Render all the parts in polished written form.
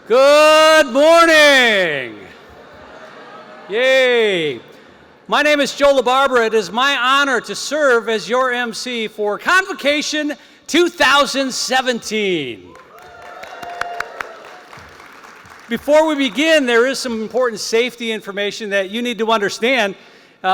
Good morning. Yay. My name is Joe LaBarbera. It is my honor to serve as your MC for Convocation 2017. Before we begin, there is some important safety information that you need to understand.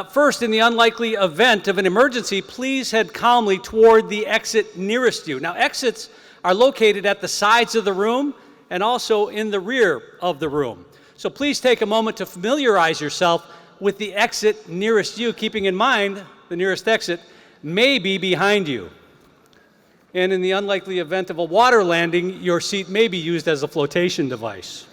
First, in the unlikely event of an emergency, please head calmly toward the exit nearest you. Now, exits are located at the sides of the room and also in the rear of the room. So please take a moment to familiarize yourself with the exit nearest you, keeping in mind the nearest exit may be behind you. And in the unlikely event of a water landing, your seat may be used as a flotation device.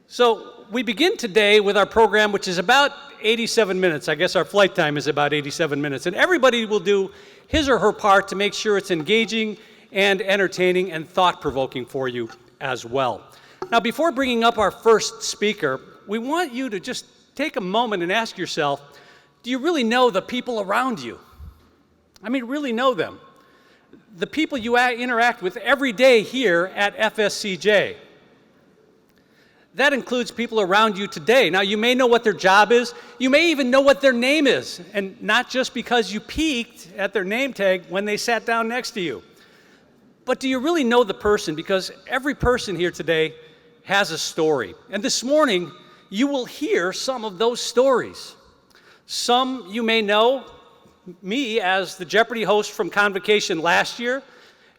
So we begin today with our program, which is about 87 minutes. I guess our flight time is about 87 minutes. And everybody will do his or her part to make sure it's engaging and entertaining and thought-provoking for you as well. Now, before bringing up our first speaker, we want you to just take a moment and ask yourself, do you really know the people around you? I mean, really know them. The people you interact with every day here at FSCJ. That includes people around you today. Now, you may know what their job is. You may even know what their name is, and not just because you peeked at their name tag when they sat down next to you. But do you really know the person? Because every person here today has a story. And this morning, you will hear some of those stories. Some you may know me as the Jeopardy host from Convocation last year.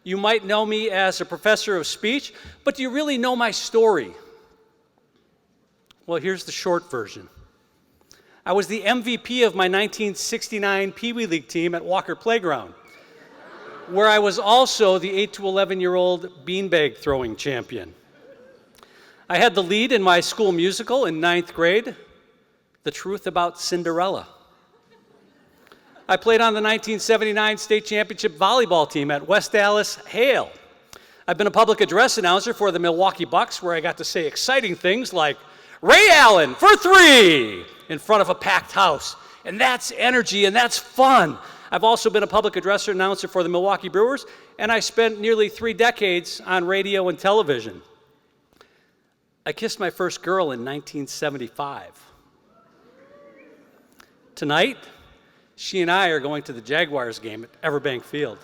You might know me as a professor of speech. But do you really know my story? Well, here's the short version. I was the MVP of my 1969 Pee Wee League team at Walker Playground, where I was also the 8 to 11-year-old beanbag throwing champion. I had the lead in my school musical in 9th grade, The Truth About Cinderella. I played on the 1979 state championship volleyball team at West Dallas Hale. I've been a public address announcer for the Milwaukee Bucks, where I got to say exciting things like, Ray Allen for 3 in front of a packed house. And that's energy and that's fun. I've also been a public address announcer for the Milwaukee Brewers, and I spent nearly 3 decades on radio and television. I kissed my first girl in 1975. Tonight, she and I are going to the Jaguars game at Everbank Field.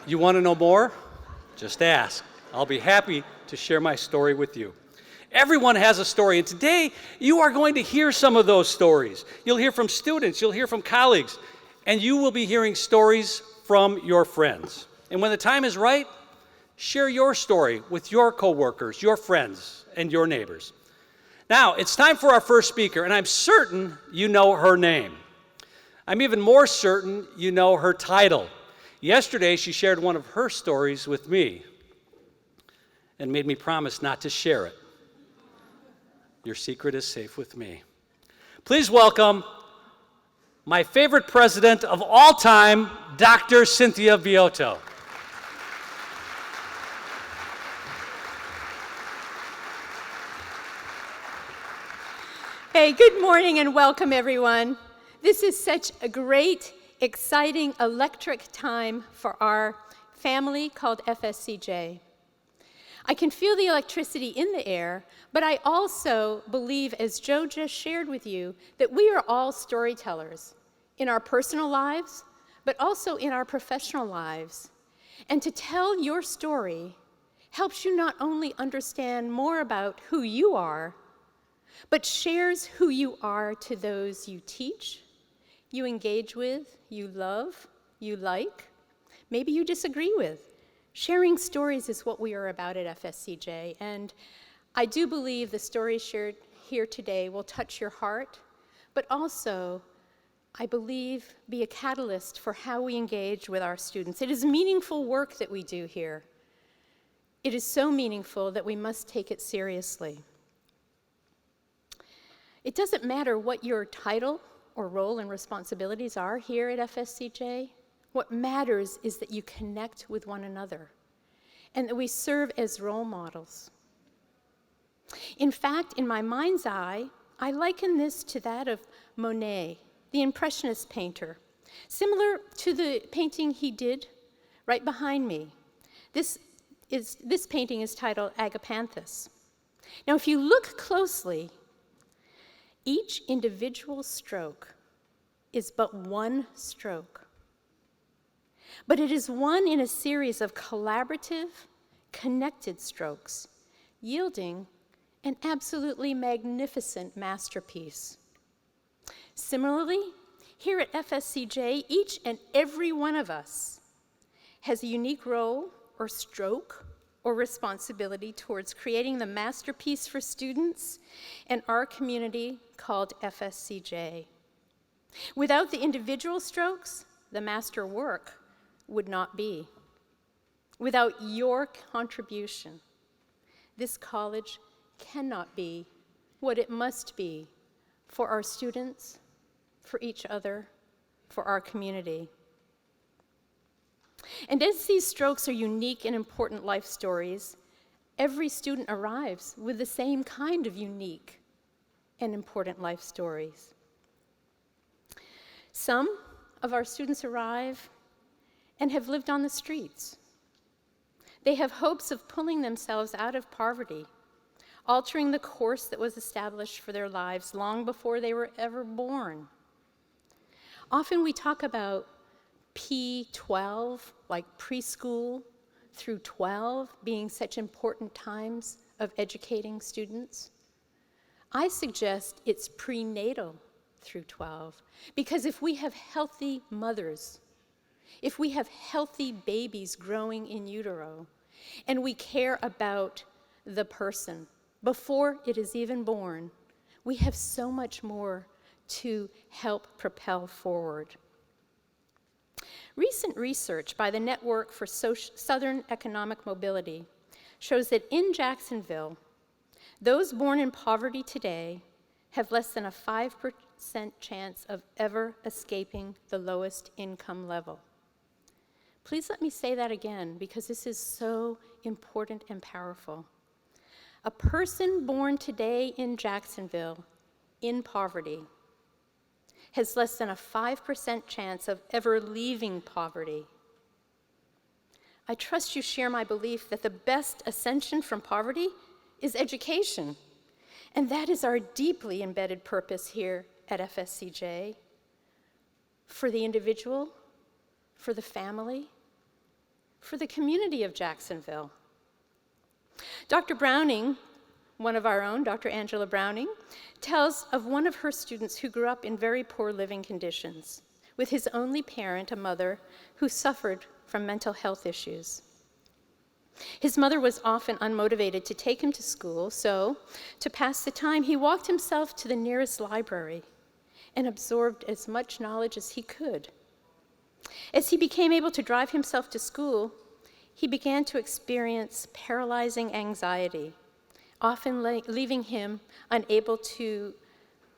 You want to know more? Just ask. I'll be happy to share my story with you. Everyone has a story, and today you are going to hear some of those stories. You'll hear from students, you'll hear from colleagues, and you will be hearing stories from your friends. And when the time is right, share your story with your coworkers, your friends, and your neighbors. Now, it's time for our first speaker, and I'm certain you know her name. I'm even more certain you know her title. Yesterday, she shared one of her stories with me and made me promise not to share it. Your secret is safe with me. Please welcome my favorite president of all time, Dr. Cynthia Biotto. Hey, good morning and welcome, everyone. This is such a great, exciting, electric time for our family called FSCJ. I can feel the electricity in the air, but I also believe, as Joe just shared with you, that we are all storytellers in our personal lives, but also in our professional lives. And to tell your story helps you not only understand more about who you are, but shares who you are to those you teach, you engage with, you love, you like, maybe you disagree with. Sharing stories is what we are about at FSCJ, and I do believe the stories shared here today will touch your heart, but also, I believe, be a catalyst for how we engage with our students. It is meaningful work that we do here. It is so meaningful that we must take it seriously. It doesn't matter what your title or role and responsibilities are here at FSCJ. What matters is that you connect with one another and that we serve as role models. In fact, in my mind's eye, I liken this to that of Monet, the Impressionist painter, similar to the painting he did right behind me. This painting is titled Agapanthus. Now, if you look closely, each individual stroke is but one stroke. But it is one in a series of collaborative, connected strokes, yielding an absolutely magnificent masterpiece. Similarly, here at FSCJ, each and every one of us has a unique role or stroke or responsibility towards creating the masterpiece for students and our community called FSCJ. Without the individual strokes, the master work would not be. Without your contribution, this college cannot be what it must be for our students, for each other, for our community. And as these strokes are unique and important life stories, every student arrives with the same kind of unique and important life stories. Some of our students arrive and have lived on the streets. They have hopes of pulling themselves out of poverty, altering the course that was established for their lives long before they were ever born. Often we talk about P12, like preschool through 12, being such important times of educating students. I suggest it's prenatal through 12, because if we have healthy mothers, if we have healthy babies growing in utero, and we care about the person before it is even born, we have so much more to help propel forward. Recent research by the Network for Southern Economic Mobility shows that in Jacksonville, those born in poverty today have less than a 5% chance of ever escaping the lowest income level. Please let me say that again, because this is so important and powerful. A person born today in Jacksonville in poverty has less than a 5% chance of ever leaving poverty. I trust you share my belief that the best ascension from poverty is education. And that is our deeply embedded purpose here at FSCJ, for the individual, for the family, for the community of Jacksonville. Dr. Browning, one of our own, Dr. Angela Browning, tells of one of her students who grew up in very poor living conditions, with his only parent, a mother, who suffered from mental health issues. His mother was often unmotivated to take him to school, so to pass the time, he walked himself to the nearest library and absorbed as much knowledge as he could. As he became able to drive himself to school, he began to experience paralyzing anxiety, often leaving him unable to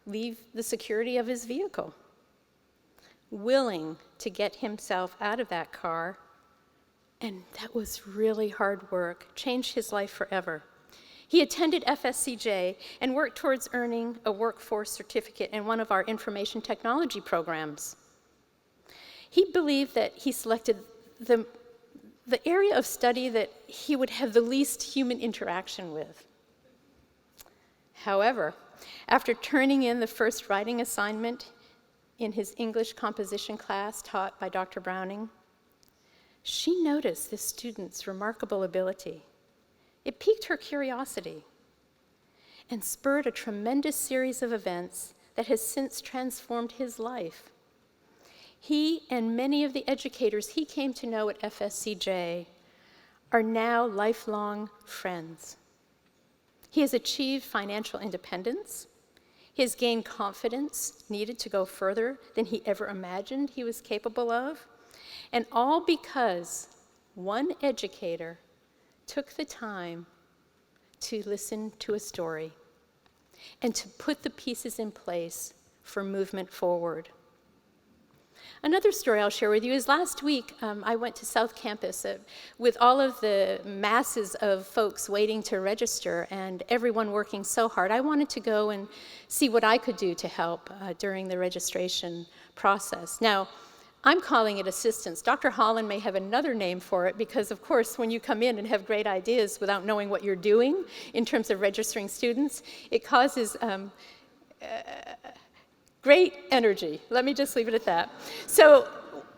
leave the security of his vehicle. Willing to get himself out of that car, and that was really hard work, changed his life forever. He attended FSCJ and worked towards earning a workforce certificate in one of our information technology programs. He believed that he selected the area of study that he would have the least human interaction with. However, after turning in the first writing assignment in his English composition class taught by Dr. Browning, she noticed this student's remarkable ability. It piqued her curiosity and spurred a tremendous series of events that has since transformed his life. He and many of the educators he came to know at FSCJ are now lifelong friends. He has achieved financial independence. He has gained confidence needed to go further than he ever imagined he was capable of. And all because one educator took the time to listen to a story and to put the pieces in place for movement forward. Another story I'll share with you is last week I went to South Campus with all of the masses of folks waiting to register and everyone working so hard. I wanted to go and see what I could do to help during the registration process. Now, I'm calling it assistance. Dr. Holland may have another name for it because, of course, when you come in and have great ideas without knowing what you're doing in terms of registering students, it causes great energy. Let me just leave it at that. So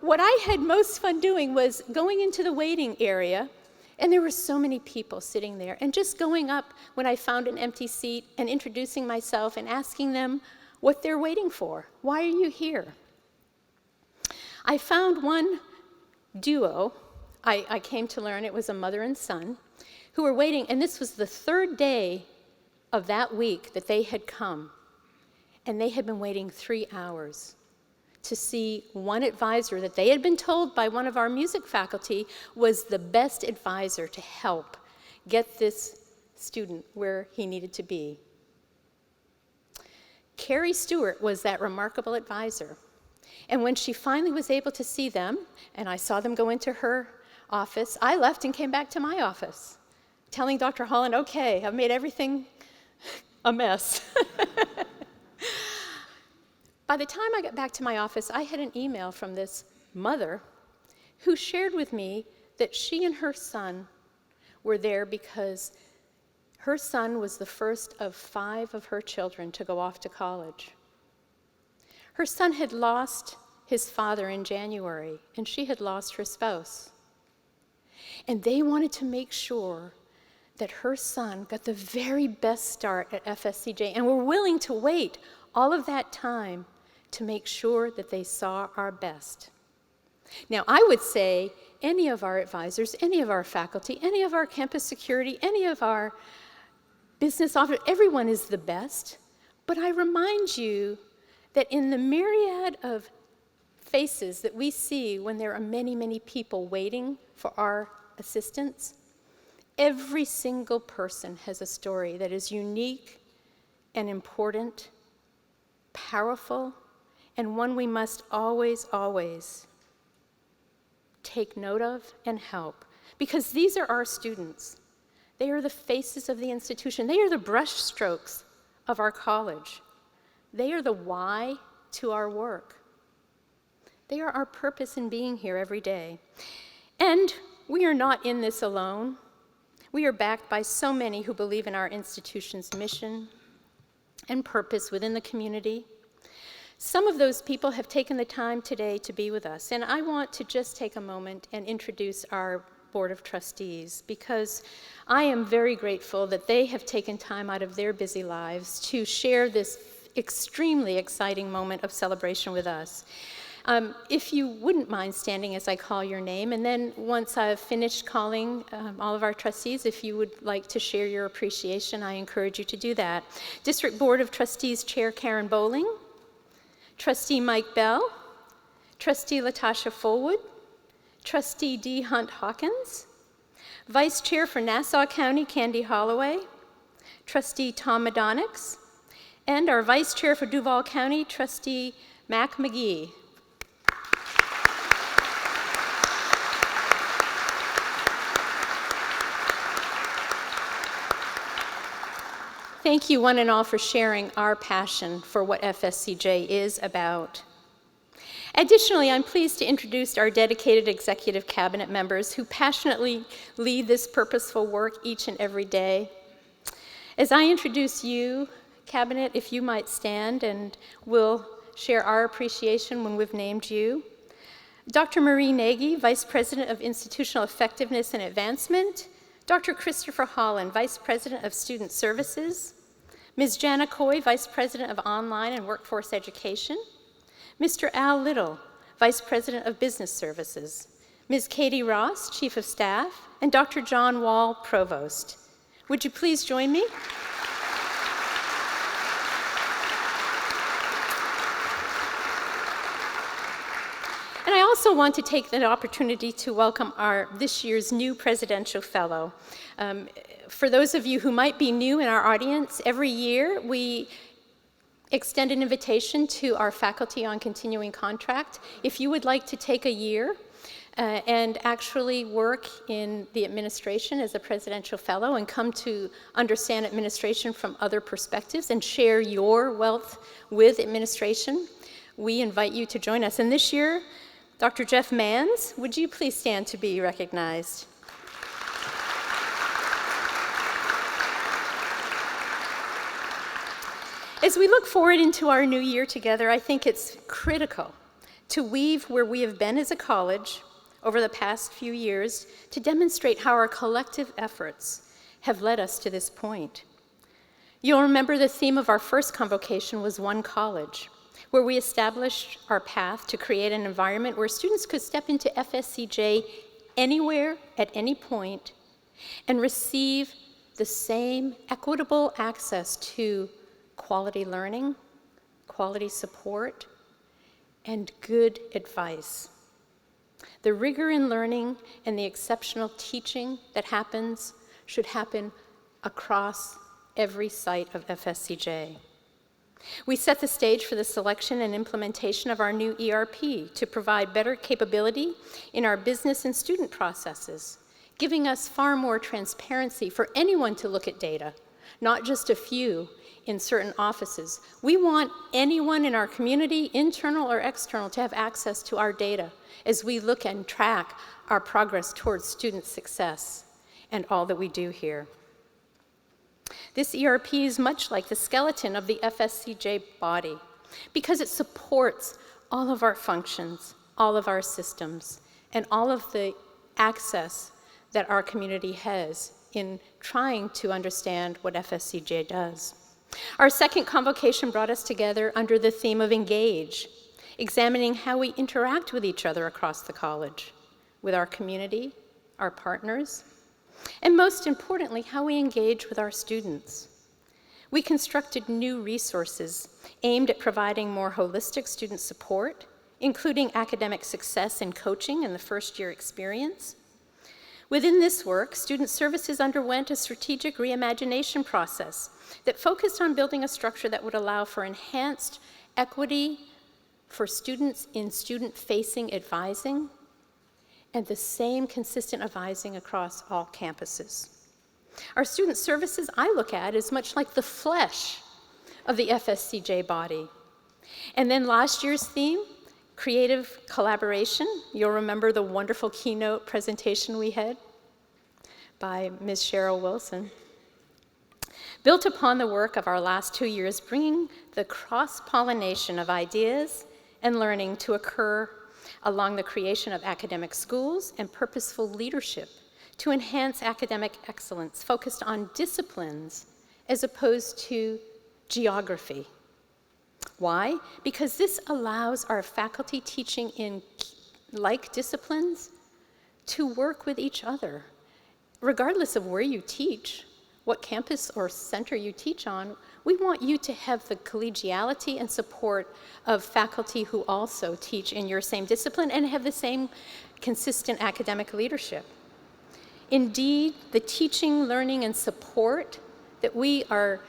what I had most fun doing was going into the waiting area, and there were so many people sitting there, and just going up when I found an empty seat and introducing myself and asking them what they're waiting for. Why are you here? I found one duo, I came to learn it was a mother and son, who were waiting, and this was the third day of that week that they had come. And they had been waiting 3 hours to see one advisor that they had been told by one of our music faculty was the best advisor to help get this student where he needed to be. Carrie Stewart was that remarkable advisor. And when she finally was able to see them, and I saw them go into her office, I left and came back to my office, telling Dr. Holland, okay, I've made everything a mess. By the time I got back to my office, I had an email from this mother who shared with me that she and her son were there because her son was the first of 5 of her children to go off to college. Her son had lost his father in January, and she had lost her spouse. And they wanted to make sure that her son got the very best start at FSCJ and were willing to wait all of that time to make sure that they saw our best. Now, I would say any of our advisors, any of our faculty, any of our campus security, any of our business officers, everyone is the best. But I remind you that in the myriad of faces that we see when there are many, many people waiting for our assistance, every single person has a story that is unique and important, powerful, and one we must always, always take note of and help. Because these are our students. They are the faces of the institution. They are the brush strokes of our college. They are the why to our work. They are our purpose in being here every day. And we are not in this alone. We are backed by so many who believe in our institution's mission and purpose within the community. Some of those people have taken the time today to be with us, and I want to just take a moment and introduce our Board of Trustees, because I am very grateful that they have taken time out of their busy lives to share this extremely exciting moment of celebration with us. If you wouldn't mind standing as I call your name, and then once I've finished calling all of our trustees, if you would like to share your appreciation, I encourage you to do that. District Board of Trustees Chair Karen Bowling, Trustee Mike Bell, Trustee Latasha Fullwood, Trustee D. Hunt Hawkins, Vice Chair for Nassau County Candy Holloway, Trustee Tom Madonix, and our Vice Chair for Duval County, Trustee Mac McGee. Thank you one and all for sharing our passion for what FSCJ is about. Additionally, I'm pleased to introduce our dedicated executive cabinet members who passionately lead this purposeful work each and every day. As I introduce you, Cabinet, if you might stand, and we'll share our appreciation when we've named you. Dr. Marie Nagy, Vice President of Institutional Effectiveness and Advancement. Dr. Christopher Holland, Vice President of Student Services. Ms. Jana Coy, Vice President of Online and Workforce Education. Mr. Al Little, Vice President of Business Services. Ms. Katie Ross, Chief of Staff, and Dr. John Wall, Provost. Would you please join me? And I also want to take the opportunity to welcome this year's new Presidential Fellow. For those of you who might be new in our audience, every year we extend an invitation to our faculty on continuing contract. If you would like to take a year and actually work in the administration as a presidential fellow and come to understand administration from other perspectives and share your wealth with administration, we invite you to join us. And this year, Dr. Jeff Manns, would you please stand to be recognized? As we look forward into our new year together, I think it's critical to weave where we have been as a college over the past few years to demonstrate how our collective efforts have led us to this point. You'll remember the theme of our first convocation was One College, where we established our path to create an environment where students could step into FSCJ anywhere at any point and receive the same equitable access to quality learning, quality support, and good advice. The rigor in learning and the exceptional teaching that happens should happen across every site of FSCJ. We set the stage for the selection and implementation of our new ERP to provide better capability in our business and student processes, giving us far more transparency for anyone to look at data, not just a few in certain offices. We want anyone in our community, internal or external, to have access to our data as we look and track our progress towards student success and all that we do here. This ERP is much like the skeleton of the FSCJ body because it supports all of our functions, all of our systems, and all of the access that our community has in trying to understand what FSCJ does. Our second convocation brought us together under the theme of engage, examining how we interact with each other across the college, with our community, our partners, and most importantly, how we engage with our students. We constructed new resources aimed at providing more holistic student support, including academic success and coaching in the first-year experience. Within this work, Student Services underwent a strategic reimagination process that focused on building a structure that would allow for enhanced equity for students in student-facing advising and the same consistent advising across all campuses. Our student services I look at is much like the flesh of the FSCJ body. And then last year's theme, creative collaboration. You'll remember the wonderful keynote presentation we had by Ms. Cheryl Wilson. Built upon the work of our last 2 years, bringing the cross-pollination of ideas and learning to occur along the creation of academic schools and purposeful leadership to enhance academic excellence focused on disciplines as opposed to geography. Why? Because this allows our faculty teaching in like disciplines to work with each other. Regardless of where you teach, what campus or center you teach on, we want you to have the collegiality and support of faculty who also teach in your same discipline and have the same consistent academic leadership. Indeed, the teaching, learning, and support that we are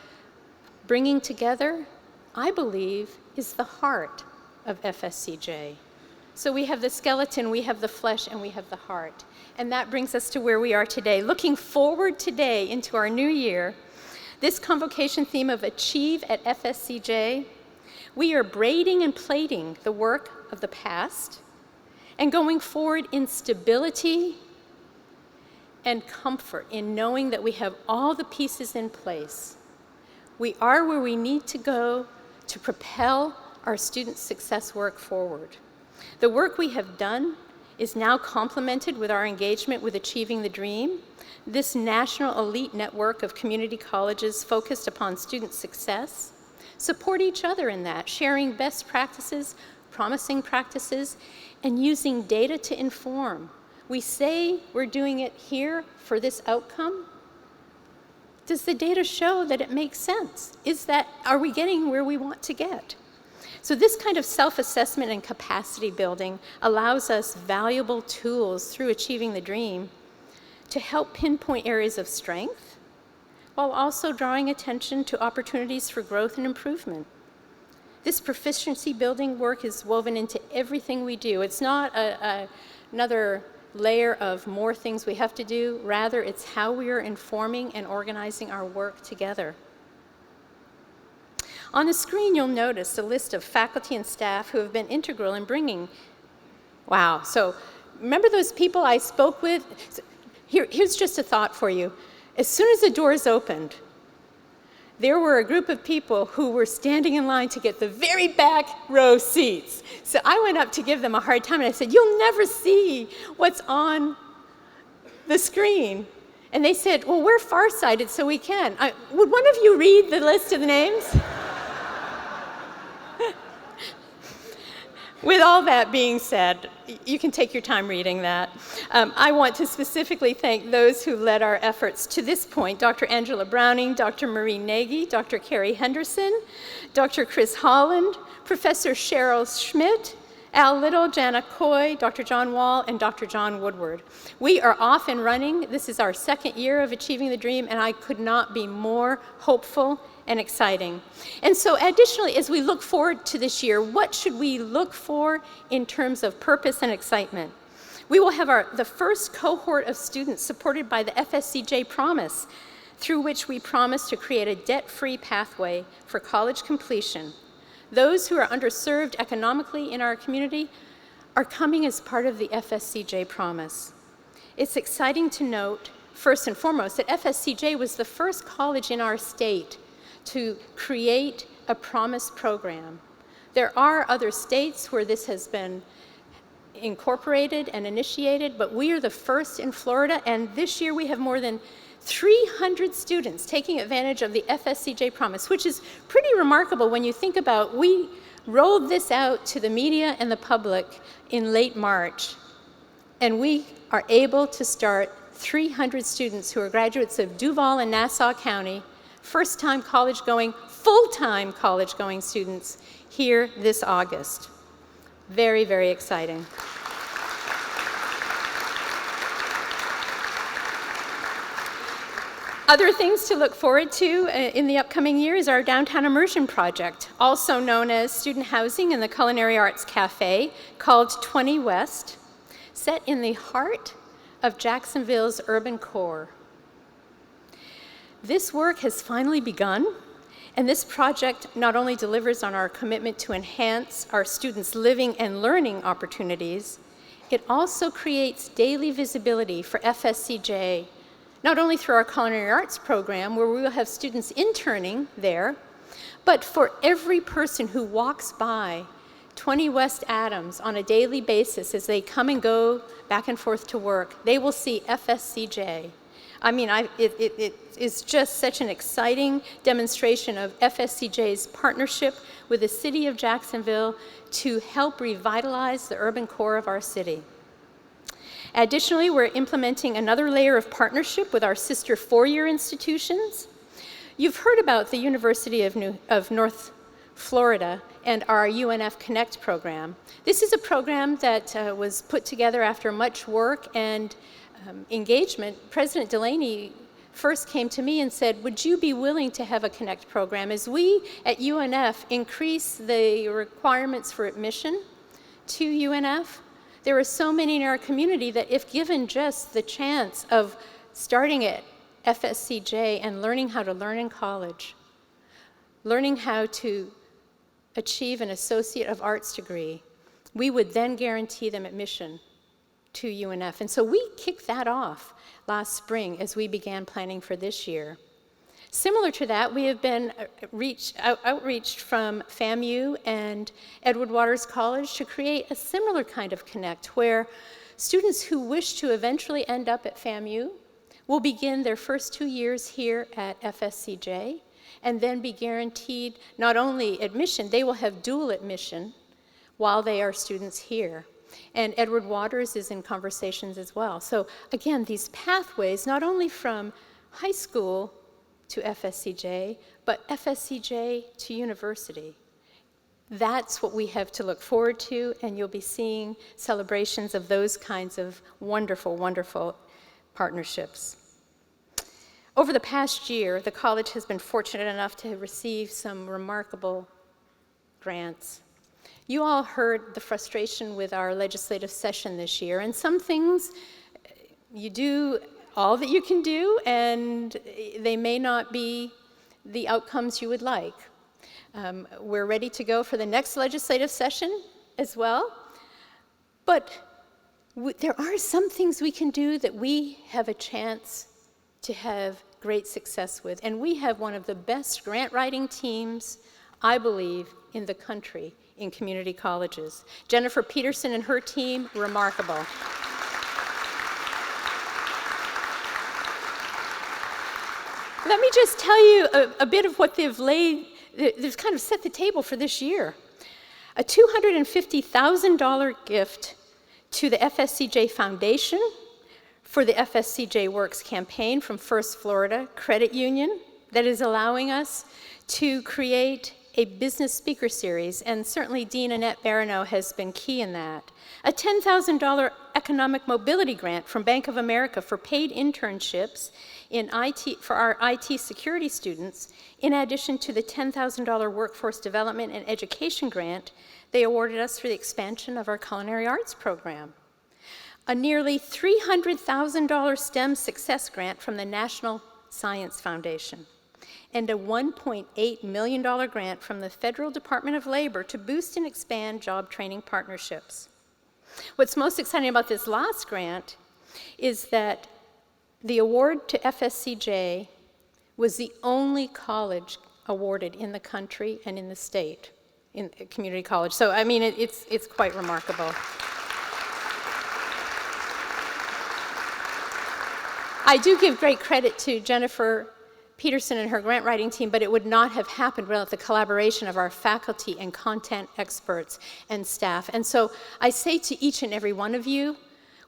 bringing together, I believe, is the heart of FSCJ. So we have the skeleton, we have the flesh, and we have the heart. And that brings us to where we are today. Looking forward today into our new year, this convocation theme of Achieve at FSCJ, we are braiding and plaiting the work of the past and going forward in stability and comfort in knowing that we have all the pieces in place. We are where we need to go to propel our student success work forward. The work we have done is now complemented with our engagement with Achieving the Dream, this national elite network of community colleges focused upon student success. Support each other in that, sharing best practices, promising practices, and using data to inform. We say we're doing it here for this outcome. Does the data show that it makes sense? Are we getting where we want to get? So this kind of self-assessment and capacity building allows us valuable tools through Achieving the Dream to help pinpoint areas of strength while also drawing attention to opportunities for growth and improvement. This proficiency building work is woven into everything we do. It's not another layer of more things we have to do. Rather, it's how we are informing and organizing our work together. On the screen, you'll notice a list of faculty and staff who have been integral in bringing. Wow, so remember those people I spoke with? Here's just a thought for you. As soon as the doors opened, there were a group of people who were standing in line to get the very back row seats. So I went up to give them a hard time, and I said, "You'll never see what's on the screen." And they said, "Well, we're farsighted, so we can." Would one of you read the list of the names? With all that being said, you can take your time reading that. I want to specifically thank those who led our efforts to this point: Dr. Angela Browning, Dr. Marie Nagy, Dr. Carrie Henderson, Dr. Chris Holland, Professor Cheryl Schmidt, Al Little, Jana Coy, Dr. John Wall, and Dr. John Woodward. We are off and running. This is our second year of Achieving the Dream, and I could not be more hopeful and exciting. And so additionally, as we look forward to this year, what should we look for in terms of purpose and excitement? We will have the first cohort of students supported by the FSCJ Promise, through which we promise to create a debt-free pathway for college completion. Those who are underserved economically in our community are coming as part of the FSCJ Promise. It's exciting to note, first and foremost, that FSCJ was the first college in our state to create a Promise program. There are other states where this has been incorporated and initiated, but we are the first in Florida, and this year we have more than 300 students taking advantage of the FSCJ Promise, which is pretty remarkable when you think about we rolled this out to the media and the public in late March, and we are able to start 300 students who are graduates of Duval and Nassau County, first-time college-going, full-time college-going students here this August. Very, very exciting. Other things to look forward to in the upcoming year is our Downtown Immersion Project, also known as student housing in the Culinary Arts Cafe, called 20 West, set in the heart of Jacksonville's urban core. This work has finally begun, and this project not only delivers on our commitment to enhance our students' living and learning opportunities, it also creates daily visibility for FSCJ, not only through our culinary arts program, where we will have students interning there, but for every person who walks by 20 West Adams on a daily basis as they come and go back and forth to work, they will see FSCJ. I mean, it is just such an exciting demonstration of FSCJ's partnership with the city of Jacksonville to help revitalize the urban core of our city. Additionally, we're implementing another layer of partnership with our sister four-year institutions. You've heard about the University of North Florida and our UNF Connect program. This is a program that was put together after much work and engagement. President Delaney first came to me and said, "Would you be willing to have a Connect program?" As we at UNF increase the requirements for admission to UNF, there are so many in our community that if given just the chance of starting at FSCJ and learning how to learn in college, learning how to achieve an Associate of Arts degree, we would then guarantee them admission to UNF. And so we kicked that off last spring as we began planning for this year. Similar to that, we have been outreached from FAMU and Edward Waters College to create a similar kind of connect where students who wish to eventually end up at FAMU will begin their first 2 years here at FSCJ and then be guaranteed not only admission, they will have dual admission while they are students here. And Edward Waters is in conversations as well. So again, these pathways, not only from high school to FSCJ, but FSCJ to university. That's what we have to look forward to, and you'll be seeing celebrations of those kinds of wonderful, wonderful partnerships. Over the past year, the college has been fortunate enough to receive some remarkable grants. You all heard the frustration with our legislative session this year, and some things you do all that you can do, and they may not be the outcomes you would like. We're ready to go for the next legislative session as well, but there are some things we can do that we have a chance to have great success with, and we have one of the best grant writing teams, I believe, in the country in community colleges. Jennifer Peterson and her team, remarkable. Let me just tell you a bit of what they've kind of set the table for this year. A $250,000 gift to the FSCJ Foundation for the FSCJ Works campaign from First Florida Credit Union that is allowing us to create a business speaker series, and certainly Dean Annette Barano has been key in that. A $10,000 economic mobility grant from Bank of America for paid internships in IT, for our IT security students, in addition to the $10,000 workforce development and education grant they awarded us for the expansion of our culinary arts program. A nearly $300,000 STEM success grant from the National Science Foundation, and a $1.8 million grant from the Federal Department of Labor to boost and expand job training partnerships. What's most exciting about this last grant is that the award to FSCJ was the only college awarded in the country and in the state, in a community college. So, I mean, it's quite remarkable. I do give great credit to Jennifer Peterson and her grant writing team, but it would not have happened without the collaboration of our faculty and content experts and staff. And so I say to each and every one of you,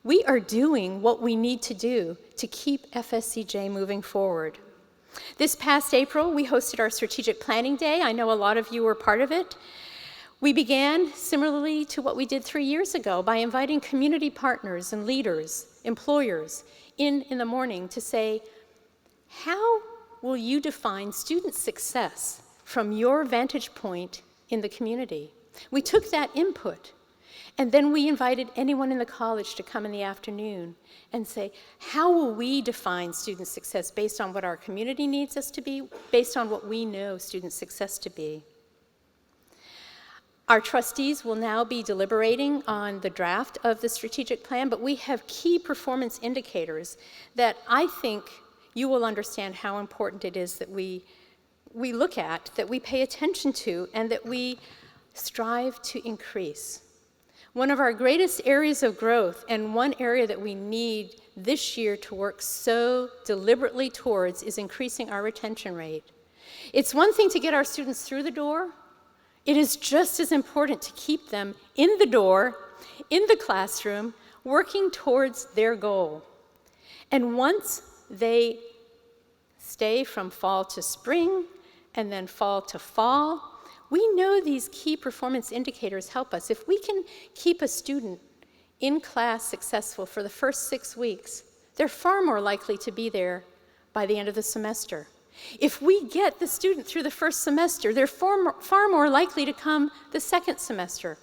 we are doing what we need to do to keep FSCJ moving forward. This past April, we hosted our Strategic Planning Day. I know a lot of you were part of it. We began similarly to what we did 3 years ago by inviting community partners and leaders, employers, in the morning to say, how will you define student success from your vantage point in the community? We took that input, and then we invited anyone in the college to come in the afternoon and say, how will we define student success based on what our community needs us to be, based on what we know student success to be? Our trustees will now be deliberating on the draft of the strategic plan, but we have key performance indicators that I think you will understand how important it is that we look at, that we pay attention to, and that we strive to increase. One of our greatest areas of growth, and one area that we need this year to work so deliberately towards, is increasing our retention rate. It's one thing to get our students through the door. It is just as important to keep them in the door, in the classroom, working towards their goal. And once they stay from fall to spring, and then fall to fall, we know these key performance indicators help us. If we can keep a student in class successful for the first 6 weeks, they're far more likely to be there by the end of the semester. If we get the student through the first semester, they're far more likely to come the second semester.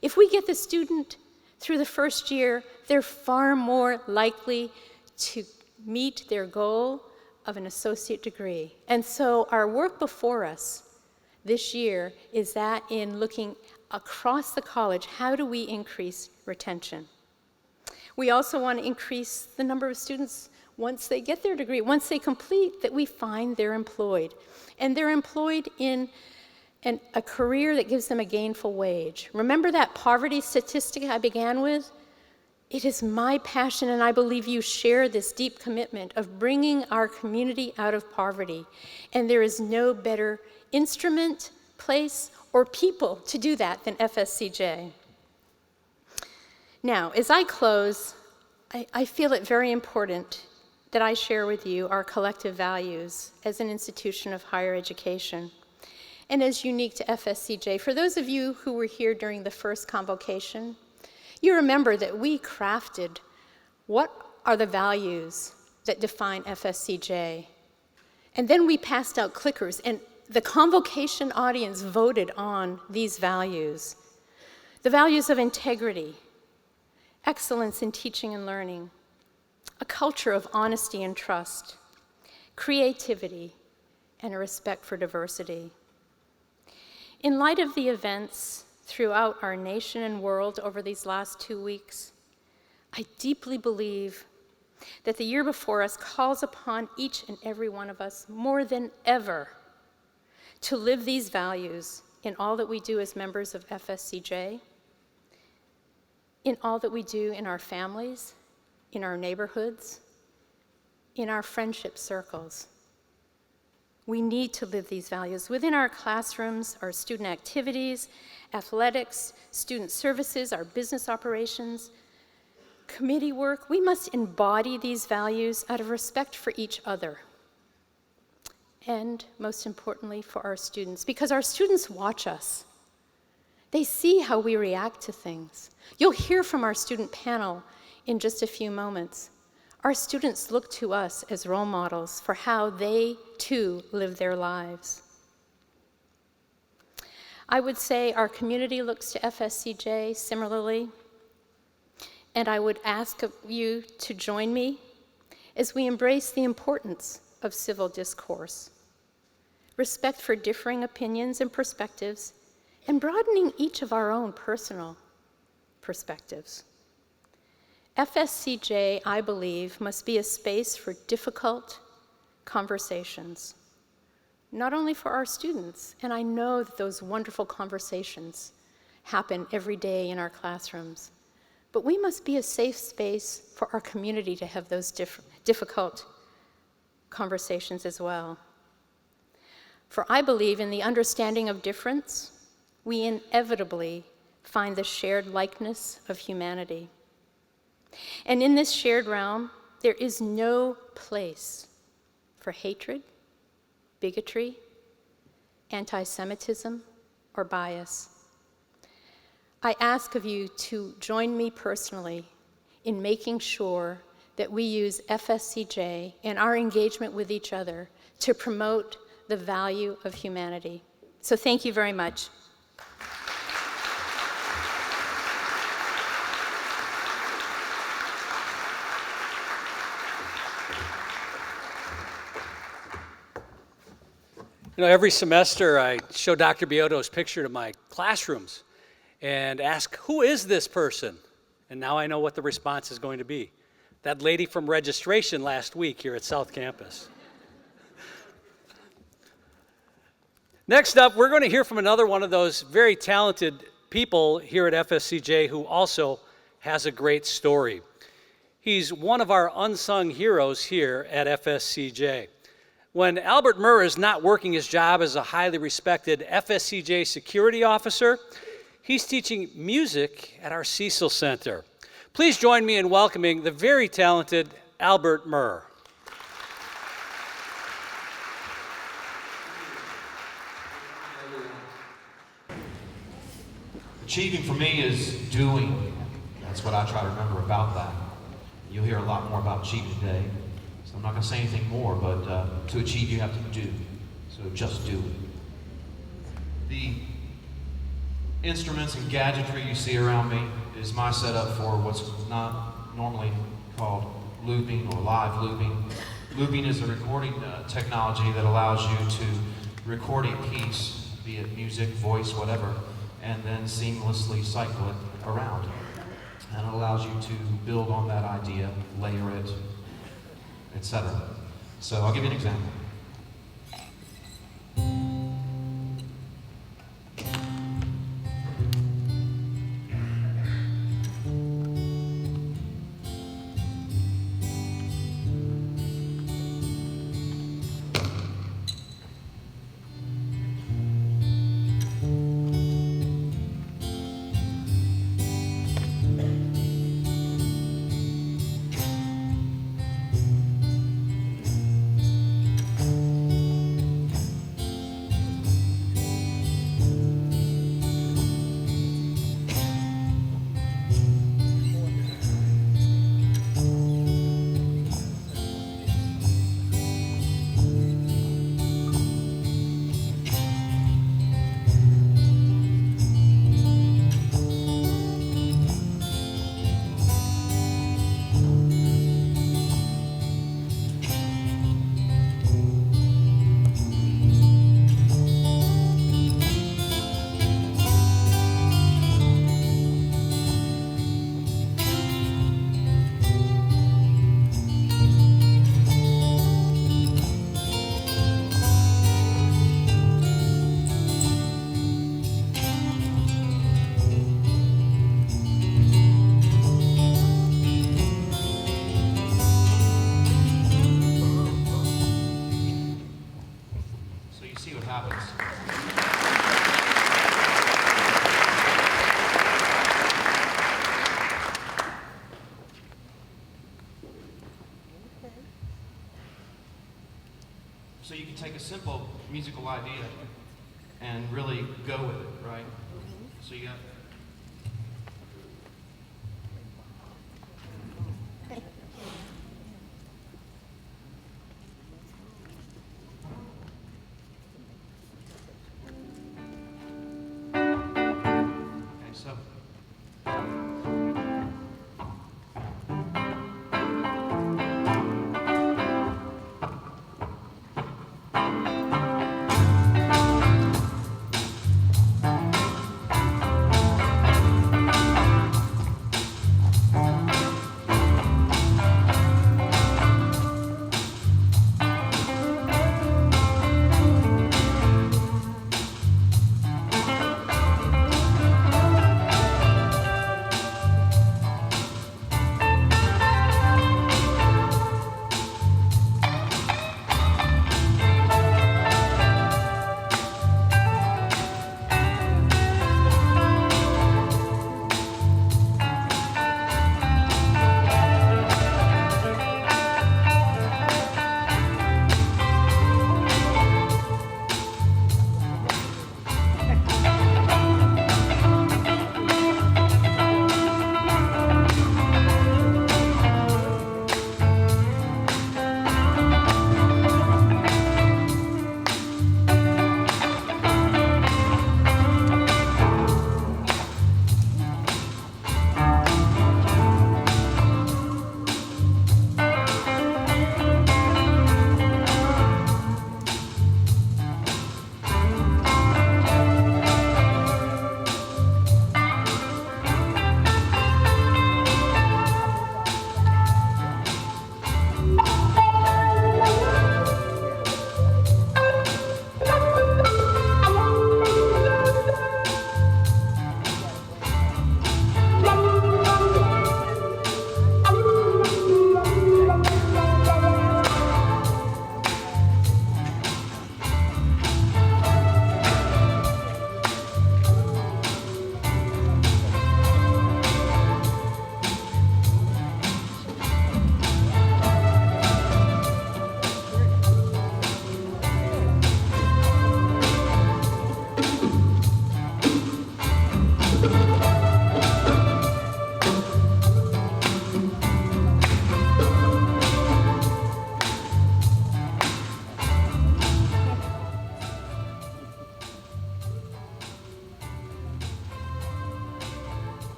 If we get the student through the first year, they're far more likely to meet their goal of an associate degree. And so our work before us this year is that in looking across the college, how do we increase retention? We also want to increase the number of students once they get their degree, once they complete, that we find they're employed. And they're employed in a career that gives them a gainful wage. Remember that poverty statistic I began with? It is my passion, and I believe you share this deep commitment of bringing our community out of poverty. And there is no better instrument, place, or people to do that than FSCJ. Now, as I close, I feel it very important that I share with you our collective values as an institution of higher education and as unique to FSCJ. For those of you who were here during the first convocation, you remember that we crafted what are the values that define FSCJ. And then we passed out clickers, and the Convocation audience voted on these values. The values of integrity, excellence in teaching and learning, a culture of honesty and trust, creativity, and a respect for diversity. In light of the events throughout our nation and world over these last 2 weeks, I deeply believe that the year before us calls upon each and every one of us more than ever to live these values in all that we do as members of FSCJ, in all that we do in our families, in our neighborhoods, in our friendship circles. We need to live these values within our classrooms, our student activities, athletics, student services, our business operations, committee work. We must embody these values out of respect for each other. And most importantly, for our students, because our students watch us. They see how we react to things. You'll hear from our student panel in just a few moments. Our students look to us as role models for how they, too, live their lives. I would say our community looks to FSCJ similarly, and I would ask you to join me as we embrace the importance of civil discourse, respect for differing opinions and perspectives, and broadening each of our own personal perspectives. FSCJ, I believe, must be a space for difficult conversations, not only for our students, and I know that those wonderful conversations happen every day in our classrooms, but we must be a safe space for our community to have those difficult conversations as well. For I believe in the understanding of difference, we inevitably find the shared likeness of humanity. And in this shared realm, there is no place for hatred, bigotry, anti-Semitism, or bias. I ask of you to join me personally in making sure that we use FSCJ and our engagement with each other to promote the value of humanity. So thank you very much. You know, every semester I show Dr. Biotto's picture to my classrooms and ask, who is this person? And now I know what the response is going to be. That lady from registration last week here at South Campus. Next up, we're going to hear from another one of those very talented people here at FSCJ who also has a great story. He's one of our unsung heroes here at FSCJ. When Albert Murr is not working his job as a highly respected FSCJ security officer, he's teaching music at our Cecil Center. Please join me in welcoming the very talented Albert Murr. Achieving for me is doing. That's what I try to remember about that. You'll hear a lot more about achieving today. So I'm not going to say anything more, but to achieve you have to do. So just do it. The instruments and gadgetry you see around me is my setup for what's not normally called looping or live looping. Looping is a recording technology that allows you to record a piece, be it music, voice, whatever, and then seamlessly cycle it around. And it allows you to build on that idea, layer it, etc. So I'll give you an example. see what happens. So you can take a simple musical idea and really go with it, right? So you got. Okay, so.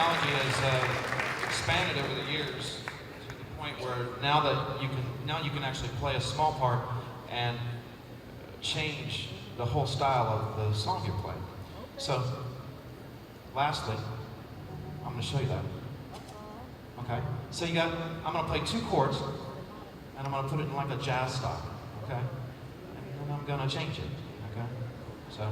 technology has expanded over the years to the point where now you can actually play a small part and change the whole style of the song you're playing. So, lastly, I'm going to show you that. Okay? So I'm going to play 2 chords, and I'm going to put it in like a jazz style. Okay? And then I'm going to change it. Okay? So.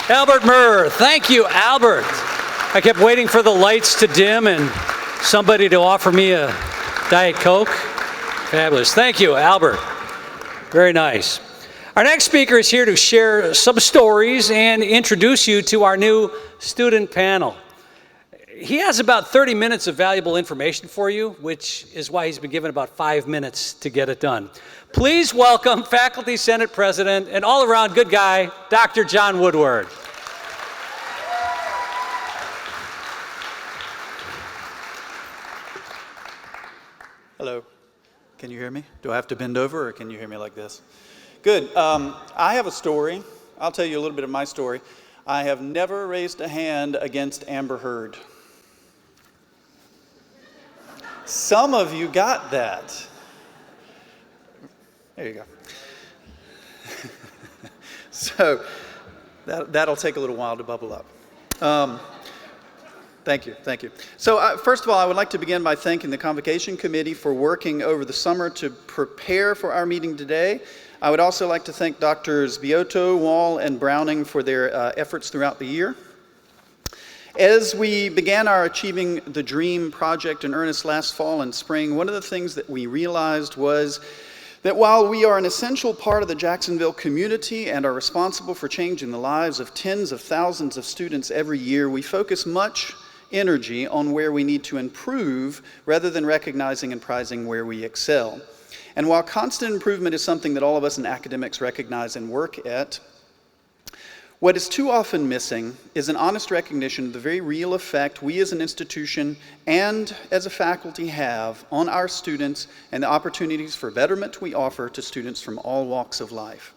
Albert Murr, thank you, Albert. I kept waiting for the lights to dim and somebody to offer me a Diet Coke. Fabulous. Thank you, Albert. Very nice. Our next speaker is here to share some stories and introduce you to our new student panel. He has about 30 minutes of valuable information for you, which is why he's been given about 5 minutes to get it done. Please welcome Faculty Senate President and all-around good guy, Dr. John Woodward. Hello. Can you hear me? Do I have to bend over, or can you hear me like this? Good. I have a story. I'll tell you a little bit of my story. I have never raised a hand against Amber Heard. Some of you got that. There you go. So that'll take a little while to bubble up. Thank you. So first of all, I would like to begin by thanking the Convocation Committee for working over the summer to prepare for our meeting today. I would also like to thank Drs. Biotto, Wall, and Browning for their efforts throughout the year. As we began our Achieving the Dream project in earnest last fall and spring, one of the things that we realized was that while we are an essential part of the Jacksonville community and are responsible for changing the lives of tens of thousands of students every year, we focus much energy on where we need to improve rather than recognizing and prizing where we excel. And while constant improvement is something that all of us in academics recognize and work at, what is too often missing is an honest recognition of the very real effect we as an institution and as a faculty have on our students and the opportunities for betterment we offer to students from all walks of life.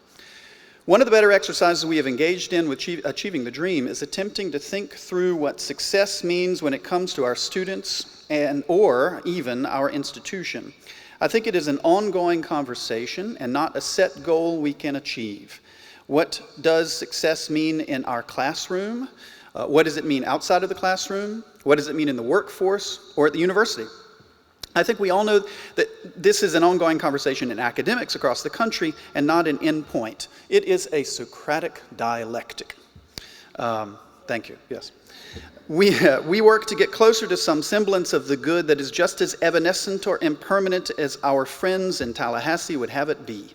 One of the better exercises we have engaged in with achieving the dream is attempting to think through what success means when it comes to our students or even our institution. I think it is an ongoing conversation and not a set goal we can achieve. What does success mean in our classroom? What does it mean outside of the classroom? What does it mean in the workforce or at the university? I think we all know that this is an ongoing conversation in academics across the country and not an endpoint. It is a Socratic dialectic. Thank you, yes. We work to get closer to some semblance of the good that is just as evanescent or impermanent as our friends in Tallahassee would have it be.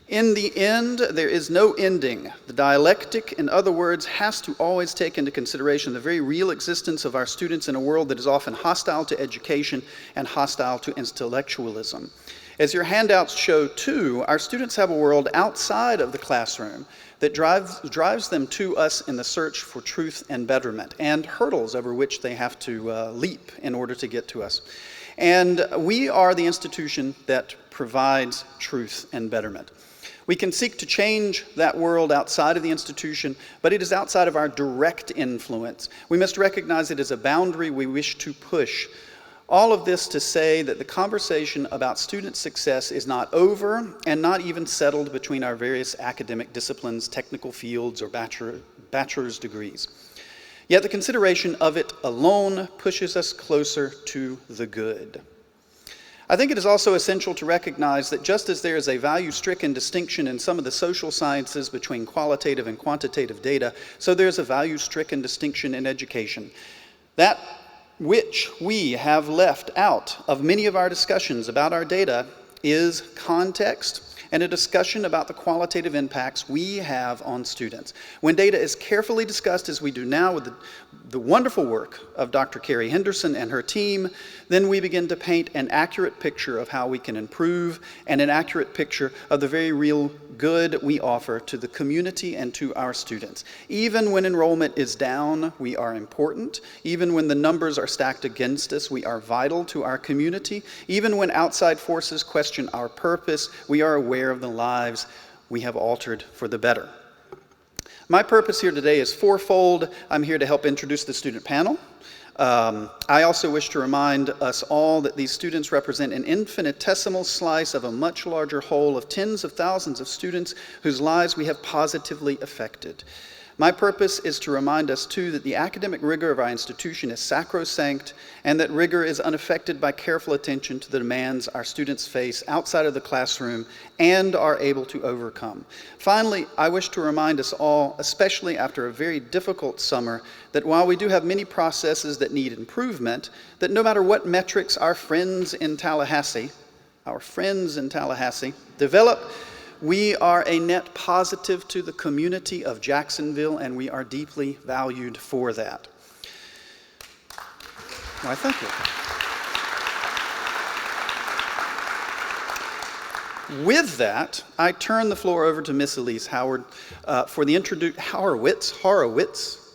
In the end, there is no ending. The dialectic, in other words, has to always take into consideration the very real existence of our students in a world that is often hostile to education and hostile to intellectualism. As your handouts show, too, our students have a world outside of the classroom that drives them to us in the search for truth and betterment, and hurdles over which they have to leap in order to get to us. And we are the institution that provides truth and betterment. We can seek to change that world outside of the institution, but it is outside of our direct influence. We must recognize it as a boundary we wish to push. All of this to say that the conversation about student success is not over and not even settled between our various academic disciplines, technical fields, or bachelor's degrees. Yet the consideration of it alone pushes us closer to the good. I think it is also essential to recognize that just as there is a value-stricken distinction in some of the social sciences between qualitative and quantitative data, so there is a value-stricken distinction in education. That which we have left out of many of our discussions about our data is context and a discussion about the qualitative impacts we have on students. When data is carefully discussed, as we do now with the wonderful work of Dr. Carrie Henderson and her team, then we begin to paint an accurate picture of how we can improve and an accurate picture of the very real good we offer to the community and to our students. Even when enrollment is down, we are important. Even when the numbers are stacked against us, we are vital to our community. Even when outside forces question our purpose, we are aware of the lives we have altered for the better. My purpose here today is fourfold. I'm here to help introduce the student panel. I also wish to remind us all that these students represent an infinitesimal slice of a much larger whole of tens of thousands of students whose lives we have positively affected. My purpose is to remind us, too, that the academic rigor of our institution is sacrosanct and that rigor is unaffected by careful attention to the demands our students face outside of the classroom and are able to overcome. Finally, I wish to remind us all, especially after a very difficult summer, that while we do have many processes that need improvement, that no matter what metrics our friends in Tallahassee develop, we are a net positive to the community of Jacksonville, and we are deeply valued for that. Why, thank you. With that, I turn the floor over to Miss Elise Howard for the Horowitz,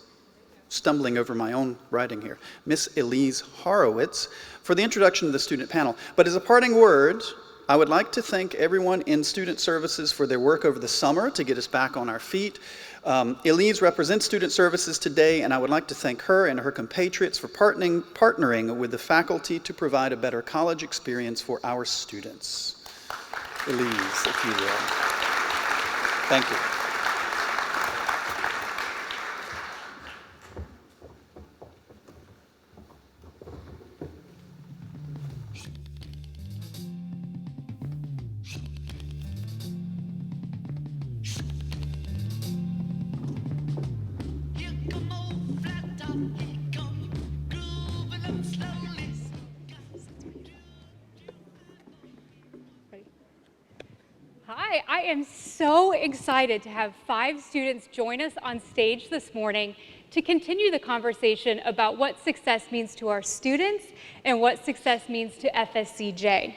stumbling over my own writing here. Miss Elise Horowitz for the introduction to the student panel. But as a parting word, I would like to thank everyone in Student Services for their work over the summer to get us back on our feet. Elise represents Student Services today, and I would like to thank her and her compatriots for partnering with the faculty to provide a better college experience for our students. Elise, if you will. Thank you. Hi, I am so excited to have 5 students join us on stage this morning to continue the conversation about what success means to our students and what success means to FSCJ.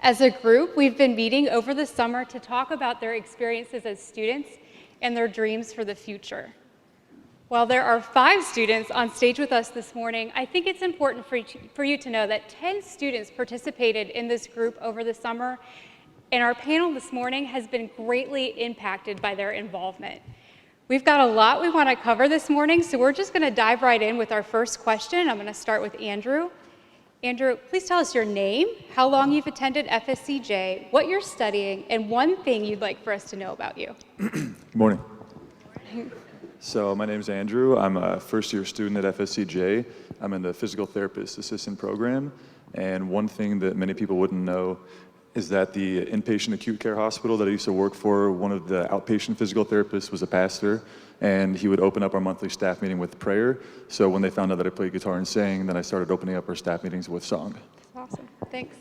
As a group, we've been meeting over the summer to talk about their experiences as students and their dreams for the future. While there are 5 students on stage with us this morning, I think it's important for you to know that 10 students participated in this group over the summer, and our panel this morning has been greatly impacted by their involvement. We've got a lot we want to cover this morning, so we're just going to dive right in with our first question. I'm going to start with Andrew. Andrew, please tell us your name, how long you've attended FSCJ, what you're studying, and one thing you'd like for us to know about you. Good morning. So my name is Andrew. I'm a first-year student at FSCJ. I'm in the physical therapist assistant program. And one thing that many people wouldn't know is that the inpatient acute care hospital that I used to work for, one of the outpatient physical therapists was a pastor, and he would open up our monthly staff meeting with prayer. So when they found out that I played guitar and sang, then I started opening up our staff meetings with song. Awesome, thanks.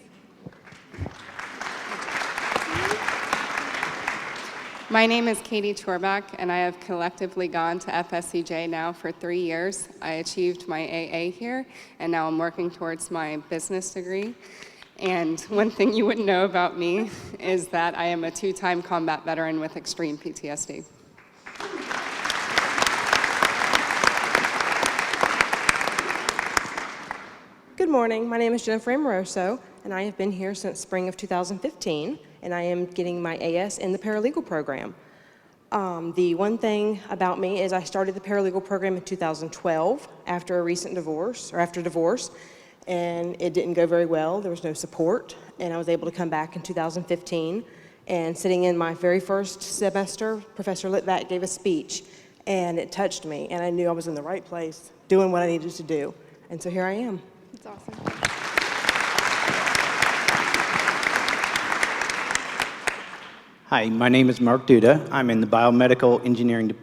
My name is Katie Torbach, and I have collectively gone to FSCJ now for 3 years. I achieved my AA here, and now I'm working towards my business degree. And one thing you wouldn't know about me is that I am a 2-time combat veteran with extreme PTSD. Good morning. My name is Jennifer Amoroso, and I have been here since spring of 2015, and I am getting my AS in the paralegal program. The one thing about me is I started the paralegal program in 2012 after a recent divorce, and it didn't go very well. There was no support, and I was able to come back in 2015, and sitting in my very first semester, Professor Litvak gave a speech, and it touched me, and I knew I was in the right place, doing what I needed to do, and so here I am. That's awesome. Hi, my name is Mark Duda. I'm in the biomedical engineering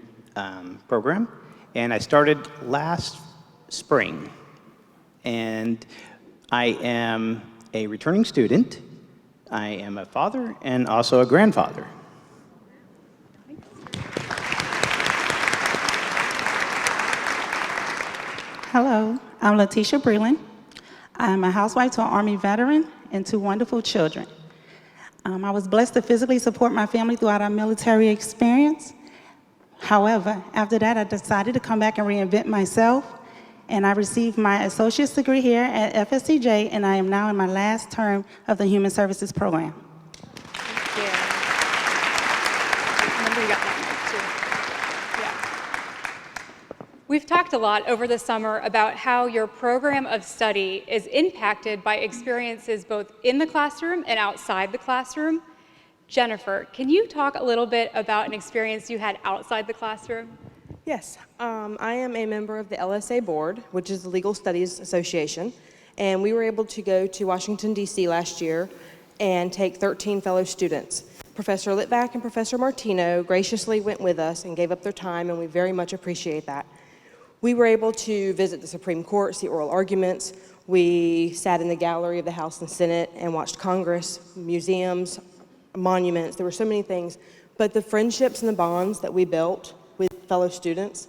program, and I started last spring. And I am a returning student. I am a father and also a grandfather. Hello, I'm Letitia Breland. I'm a housewife to an Army veteran and 2 wonderful children. I was blessed to physically support my family throughout our military experience. However, after that, I decided to come back and reinvent myself, and I received my associate's degree here at FSCJ, and I am now in my last term of the Human Services program. Thank you. Remember you got that mic too. Yeah. We've talked a lot over the summer about how your program of study is impacted by experiences both in the classroom and outside the classroom. Jennifer, can you talk a little bit about an experience you had outside the classroom? Yes, I am a member of the LSA board, which is the Legal Studies Association, and we were able to go to Washington, D.C. last year and take 13 fellow students. Professor Litvak and Professor Martino graciously went with us and gave up their time, and we very much appreciate that. We were able to visit the Supreme Court, see oral arguments. We sat in the gallery of the House and Senate and watched Congress, museums, monuments. There were so many things. But the friendships and the bonds that we built with fellow students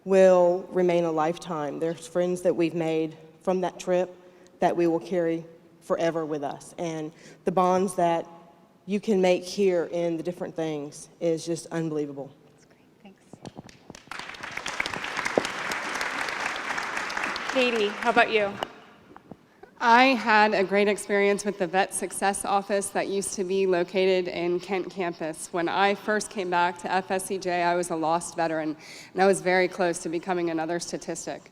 will remain a lifetime. There's friends that we've made from that trip that we will carry forever with us. And the bonds that you can make here in the different things is just unbelievable. That's great, thanks. Katie, how about you? I had a great experience with the Vet Success Office that used to be located in Kent campus. When I first came back to FSCJ, I was a lost veteran, and I was very close to becoming another statistic.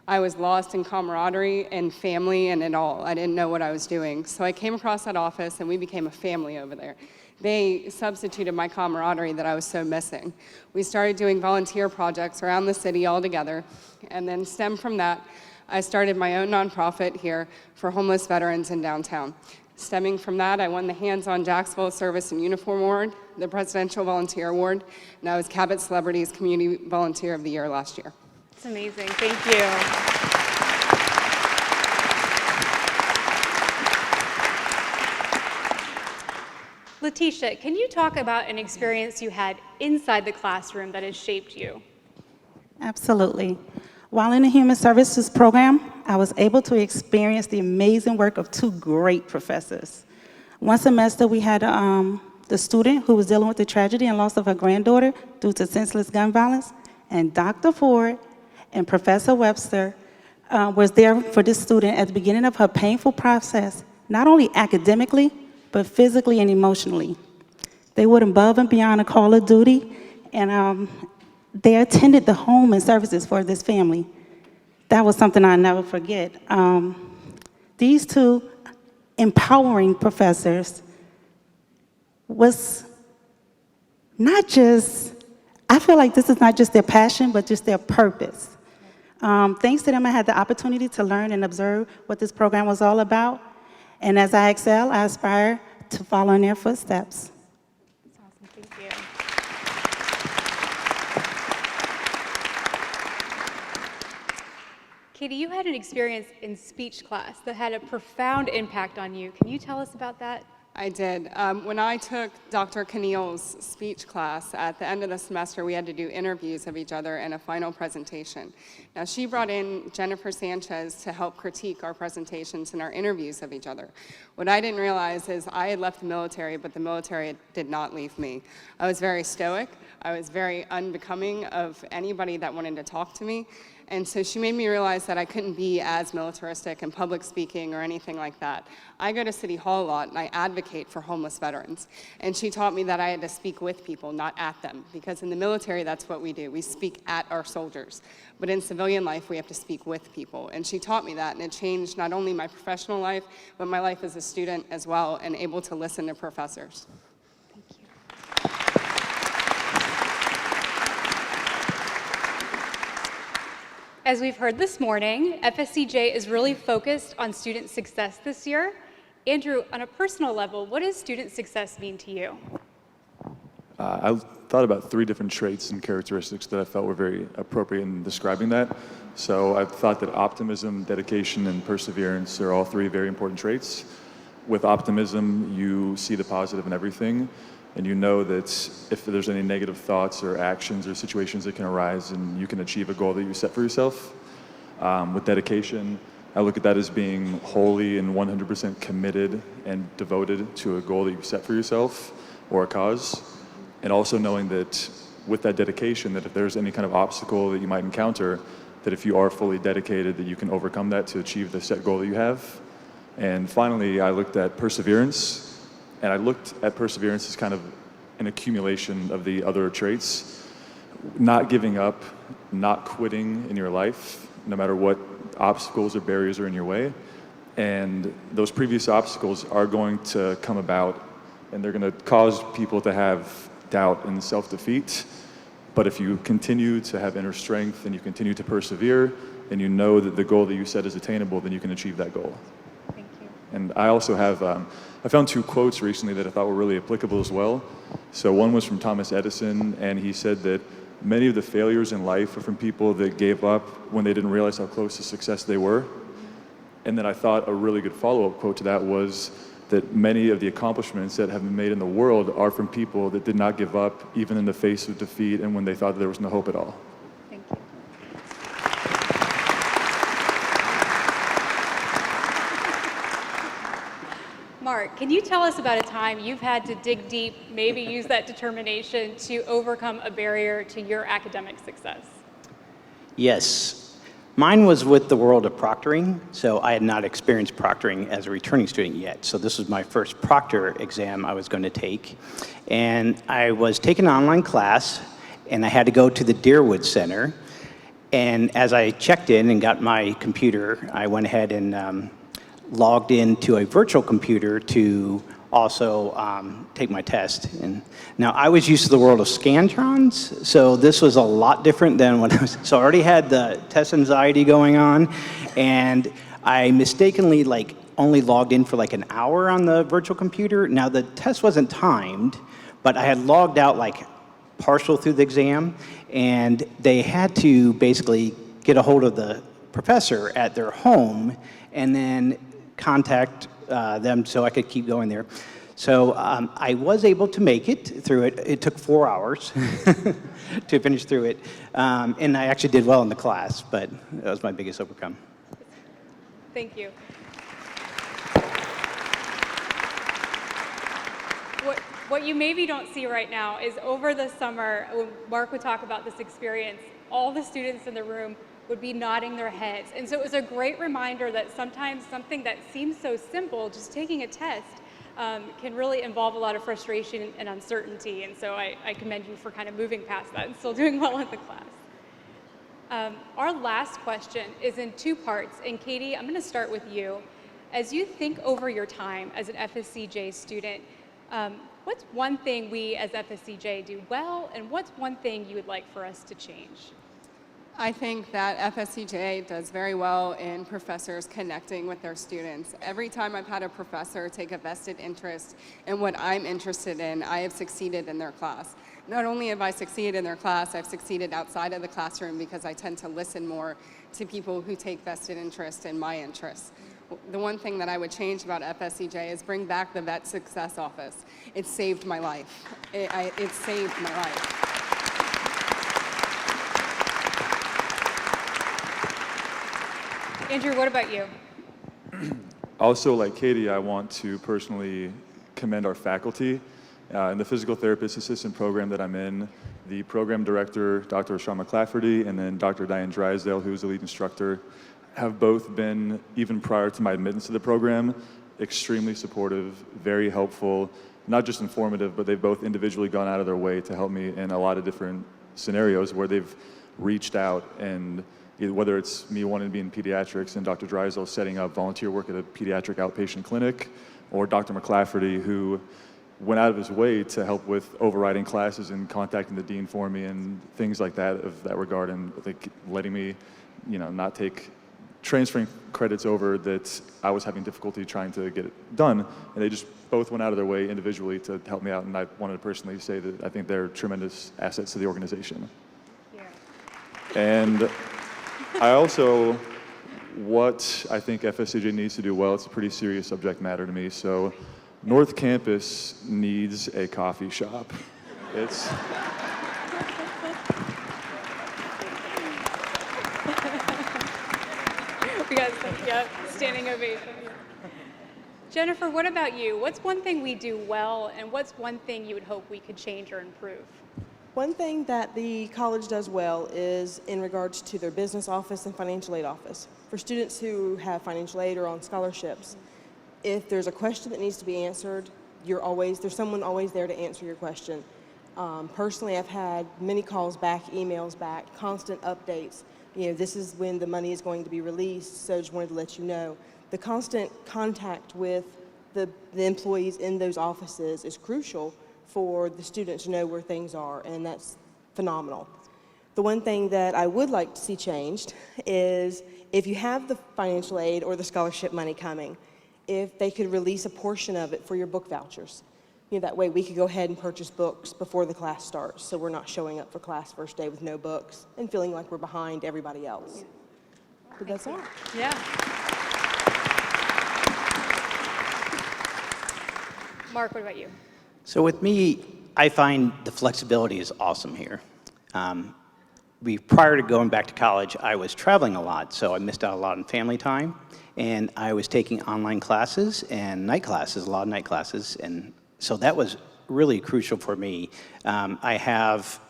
I was lost in camaraderie and family and it all. I didn't know what I was doing. So I came across that office, and we became a family over there. They substituted my camaraderie that I was so missing. We started doing volunteer projects around the city all together, and then stemmed from that, I started my own nonprofit here for homeless veterans in downtown. Stemming from that, I won the Hands-On Jacksonville Service and Uniform Award, the Presidential Volunteer Award, and I was Cabot Celebrities Community Volunteer of the Year last year. That's amazing, thank you. Letitia, can you talk about an experience you had inside the classroom that has shaped you? Absolutely. While in the Human Services program, I was able to experience the amazing work of 2 great professors. One semester, we had the student who was dealing with the tragedy and loss of her granddaughter due to senseless gun violence, and Dr. Ford and Professor Webster was there for this student at the beginning of her painful process, not only academically, but physically and emotionally. They went above and beyond a call of duty, and they attended the home and services for this family. That was something I'll never forget. These two empowering professors was not just, I feel like this is not just their passion, but just their purpose. Thanks to them, I had the opportunity to learn and observe what this program was all about. And as I excel, I aspire to follow in their footsteps. That's awesome. Thank you. Katie, you had an experience in speech class that had a profound impact on you. Can you tell us about that? I did. When I took Dr. Keneal's speech class, at the end of the semester, we had to do interviews of each other and a final presentation. Now, she brought in Jennifer Sanchez to help critique our presentations and our interviews of each other. What I didn't realize is I had left the military, but the military did not leave me. I was very stoic. I was very unbecoming of anybody that wanted to talk to me. And so she made me realize that I couldn't be as militaristic in public speaking or anything like that. I go to City Hall a lot and I advocate for homeless veterans. And she taught me that I had to speak with people, not at them. Because in the military, that's what we do. We speak at our soldiers. But in civilian life, we have to speak with people. And she taught me that, and it changed not only my professional life, but my life as a student as well, and able to listen to professors. Thank you. As we've heard this morning, FSCJ is really focused on student success this year. Andrew, on a personal level, what does student success mean to you? I thought about 3 different traits and characteristics that I felt were very appropriate in describing that. So I thought that optimism, dedication, and perseverance are all 3 very important traits. With optimism, you see the positive in everything, and you know that if there's any negative thoughts or actions or situations that can arise, and you can achieve a goal that you set for yourself. With dedication, I look at that as being wholly and 100% committed and devoted to a goal that you set for yourself or a cause. And also knowing that with that dedication, that if there's any kind of obstacle that you might encounter, that if you are fully dedicated, that you can overcome that to achieve the set goal that you have. And finally, I looked at perseverance, and I looked at perseverance as kind of an accumulation of the other traits. Not giving up, not quitting in your life, no matter what obstacles or barriers are in your way. And those previous obstacles are going to come about, and they're going to cause people to have doubt and self-defeat. But if you continue to have inner strength and you continue to persevere, and you know that the goal that you set is attainable, then you can achieve that goal. Thank you. And I also have, I found 2 quotes recently that I thought were really applicable as well. So one was from Thomas Edison, and he said that many of the failures in life are from people that gave up when they didn't realize how close to success they were. And then I thought a really good follow-up quote to that was that many of the accomplishments that have been made in the world are from people that did not give up even in the face of defeat and when they thought that there was no hope at all. Thank you. Mark, can you tell us about a time you've had to dig deep, maybe use that determination to overcome a barrier to your academic success? Yes. Mine was with the world of proctoring, so I had not experienced proctoring as a returning student yet. So this was my first proctor exam I was going to take. And I was taking an online class, and I had to go to the Deerwood Center. And as I checked in and got my computer, I went ahead and logged into a virtual computer to also take my test. And now I was used to the world of Scantrons, so this was a lot different than what I was, so I already had the test anxiety going on, and I mistakenly only logged in for like an hour on the virtual computer. Now the test wasn't timed, but I had logged out partial through the exam, and they had to basically get a hold of the professor at their home and then contact them so I could keep going there. So I was able to make it through it. It took 4 hours to finish through it. And I actually did well in the class, but that was my biggest overcome. Thank you. What you maybe don't see right now is over the summer, when Mark would talk about this experience, all the students in the room would be nodding their heads. And so it was a great reminder that sometimes something that seems so simple, just taking a test, can really involve a lot of frustration and uncertainty. And so I commend you for kind of moving past that and still doing well in the class. Our last question is in two parts. And Katie, I'm going to start with you. As you think over your time as an FSCJ student, what's one thing we as FSCJ do well, and what's one thing you would like for us to change? I think that FSCJ does very well in professors connecting with their students. Every time I've had a professor take a vested interest in what I'm interested in, I have succeeded in their class. Not only have I succeeded in their class, I've succeeded outside of the classroom because I tend to listen more to people who take vested interest in my interests. The one thing that I would change about FSCJ is bring back the Vet Success Office. It saved my life. It saved my life. Andrew, what about you? Also, like Katie, I want to personally commend our faculty. In the physical therapist assistant program that I'm in, the program director, Dr. Sean McClafferty, and then Dr. Diane Drysdale, who's the lead instructor, have both been, even prior to my admittance to the program, extremely supportive, very helpful, not just informative, but they've both individually gone out of their way to help me in a lot of different scenarios where they've reached out, and whether it's me wanting to be in pediatrics and Dr. Drysdale setting up volunteer work at a pediatric outpatient clinic, or Dr. McClafferty, who went out of his way to help with overriding classes and contacting the dean for me and things like that of that regard, and like letting me, not take transferring credits over that I was having difficulty trying to get it done, and they just both went out of their way individually to help me out, and I wanted to personally say that I think they're tremendous assets to the organization. Yeah. And I also, what I think FSCJ needs to do well, it's a pretty serious subject matter to me, so North Campus needs a coffee shop. It's... We got standing ovation. Jennifer, what about you? What's one thing we do well, and what's one thing you would hope we could change or improve? One thing that the college does well is in regards to their business office and financial aid office. For students who have financial aid or on scholarships, if there's a question that needs to be answered, there's someone always there to answer your question. Personally, I've had many calls back, emails back, constant updates. This is when the money is going to be released, so just wanted to let you know. The constant contact with the employees in those offices is crucial for the students to know where things are, and that's phenomenal. The one thing that I would like to see changed is if you have the financial aid or the scholarship money coming, if they could release a portion of it for your book vouchers. That way we could go ahead and purchase books before the class starts, so we're not showing up for class first day with no books and feeling like we're behind everybody else. But that's all. Yeah. Mark, what about you? So with me, I find the flexibility is awesome here. Prior to going back to college, I was traveling a lot, so I missed out a lot on family time, and I was taking online classes and night classes, a lot of night classes, and so that was really crucial for me. I have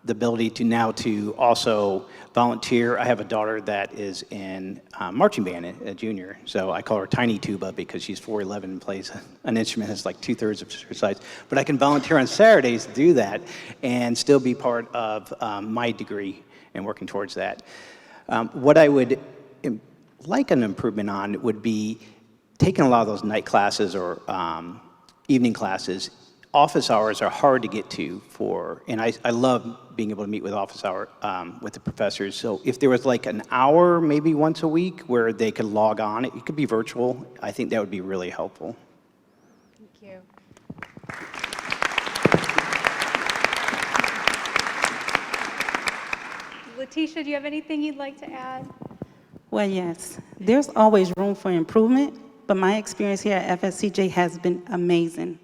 the ability to also volunteer. I have a daughter that is in marching band, a junior, so I call her Tiny Tuba because she's 4'11" and plays an instrument that's like 2/3 of her size. But I can volunteer on Saturdays to do that and still be part of my degree and working towards that. What I would like an improvement on would be taking a lot of those night classes or evening classes. Office hours are hard to get to and I love being able to meet with office hour with the professors. So if there was like an hour, maybe once a week, where they could log on, it could be virtual. I think that would be really helpful. Thank you. Letitia, do you have anything you'd like to add? Well, yes, there's always room for improvement, but my experience here at FSCJ has been amazing.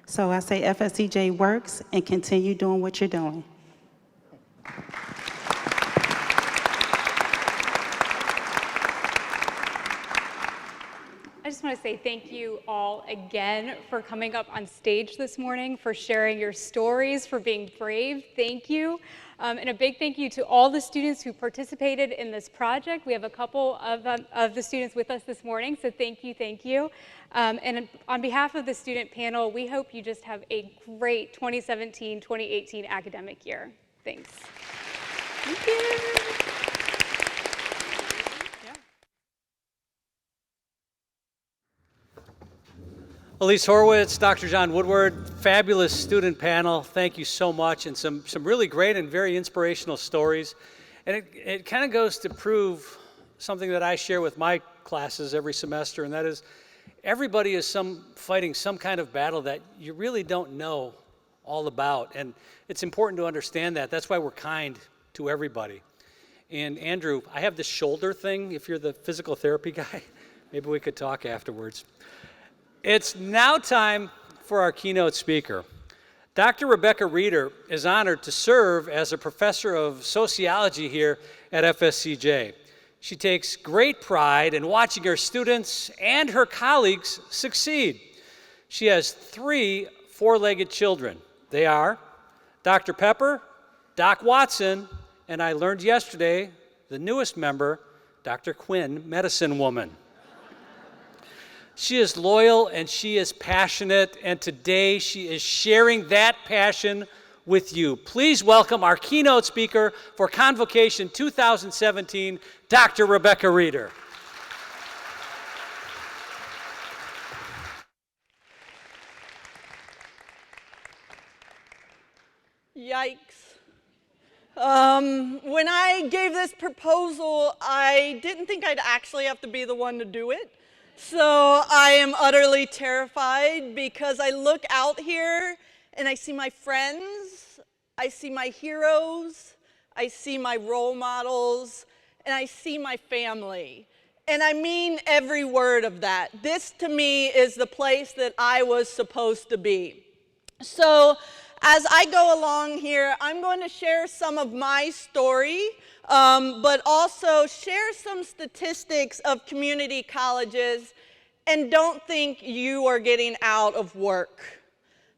So I say FSCJ works, and continue doing what you're doing. I just want to say thank you all again for coming up on stage this morning, for sharing your stories, for being brave. Thank you. And a big thank you to all the students who participated in this project. We have a couple of the students with us this morning, so thank you, thank you. And on behalf of the student panel, we hope you just have a great 2017-2018 academic year. Thanks. Thank you. Elise Horwitz, Dr. John Woodward, fabulous student panel. Thank you so much, and some really great and very inspirational stories. And it kind of goes to prove something that I share with my classes every semester, and that is everybody is fighting some kind of battle that you really don't know all about. And it's important to understand that. That's why we're kind to everybody. And Andrew, I have this shoulder thing. If you're the physical therapy guy, maybe we could talk afterwards. It's now time for our keynote speaker. Dr. Rebecca Reeder is honored to serve as a professor of sociology here at FSCJ. She takes great pride in watching her students and her colleagues succeed. She has 3 four-legged children. They are Dr. Pepper, Doc Watson, and I learned yesterday, the newest member, Dr. Quinn, medicine woman. She is loyal and she is passionate, and today she is sharing that passion with you. Please welcome our keynote speaker for Convocation 2017, Dr. Rebecca Reeder. Yikes. When I gave this proposal, I didn't think I'd actually have to be the one to do it. So I am utterly terrified because I look out here and I see my friends, I see my heroes, I see my role models, and I see my family. And I mean every word of that. This to me is the place that I was supposed to be. So as I go along here, I'm going to share some of my story, but also share some statistics of community colleges, and don't think you are getting out of work.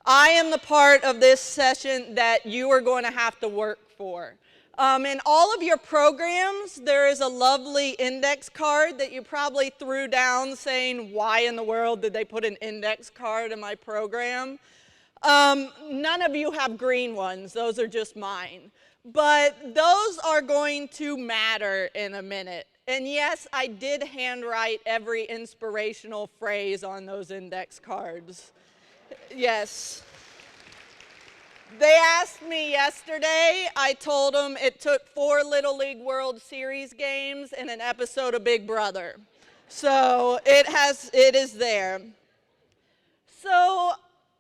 I am the part of this session that you are going to have to work for. In all of your programs, there is a lovely index card that you probably threw down saying, why in the world did they put an index card in my program? None of you have green ones, those are just mine. But those are going to matter in a minute. And yes, I did handwrite every inspirational phrase on those index cards. Yes. They asked me yesterday, I told them it took 4 Little League World Series games and an episode of Big Brother. So it is there. So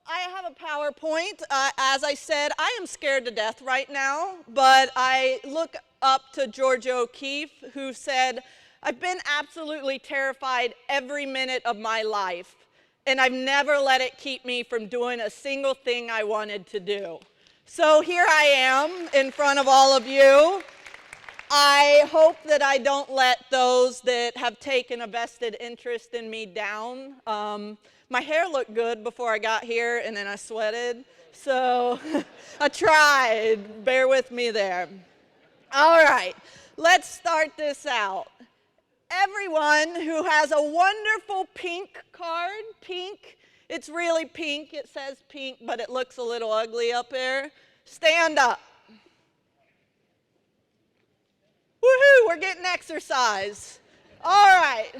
I have a PowerPoint. As I said, I am scared to death right now, but I look up to Georgia O'Keeffe, who said, I've been absolutely terrified every minute of my life, and I've never let it keep me from doing a single thing I wanted to do. So here I am in front of all of you. I hope that I don't let those that have taken a vested interest in me down. My hair looked good before I got here, and then I sweated. So I tried. Bear with me there. All right, let's start this out. Everyone who has a wonderful pink card, pink, it's really pink. It says pink, but it looks a little ugly up there. Stand up. Woohoo, we're getting exercise. All right.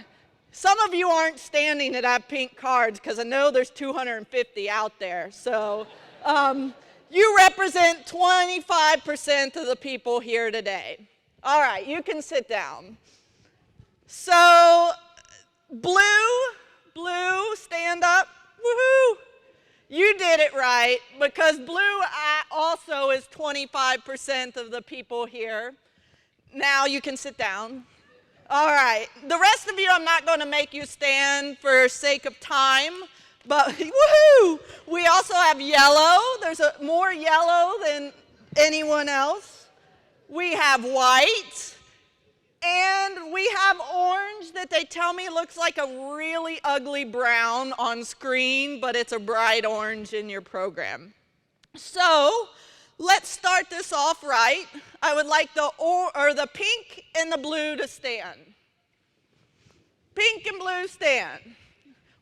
Some of you aren't standing that have pink cards because I know there's 250 out there. So you represent 25% of the people here today. All right, you can sit down. So blue, stand up. Woohoo! You did it right, because blue also is 25% of the people here. Now you can sit down. All right, the rest of you, I'm not going to make you stand for sake of time, but woohoo! We also have yellow. There's more yellow than anyone else. We have white, and we have orange that they tell me looks like a really ugly brown on screen, but it's a bright orange in your program. So let's start this off right. I would like the pink and the blue to stand. Pink and blue stand.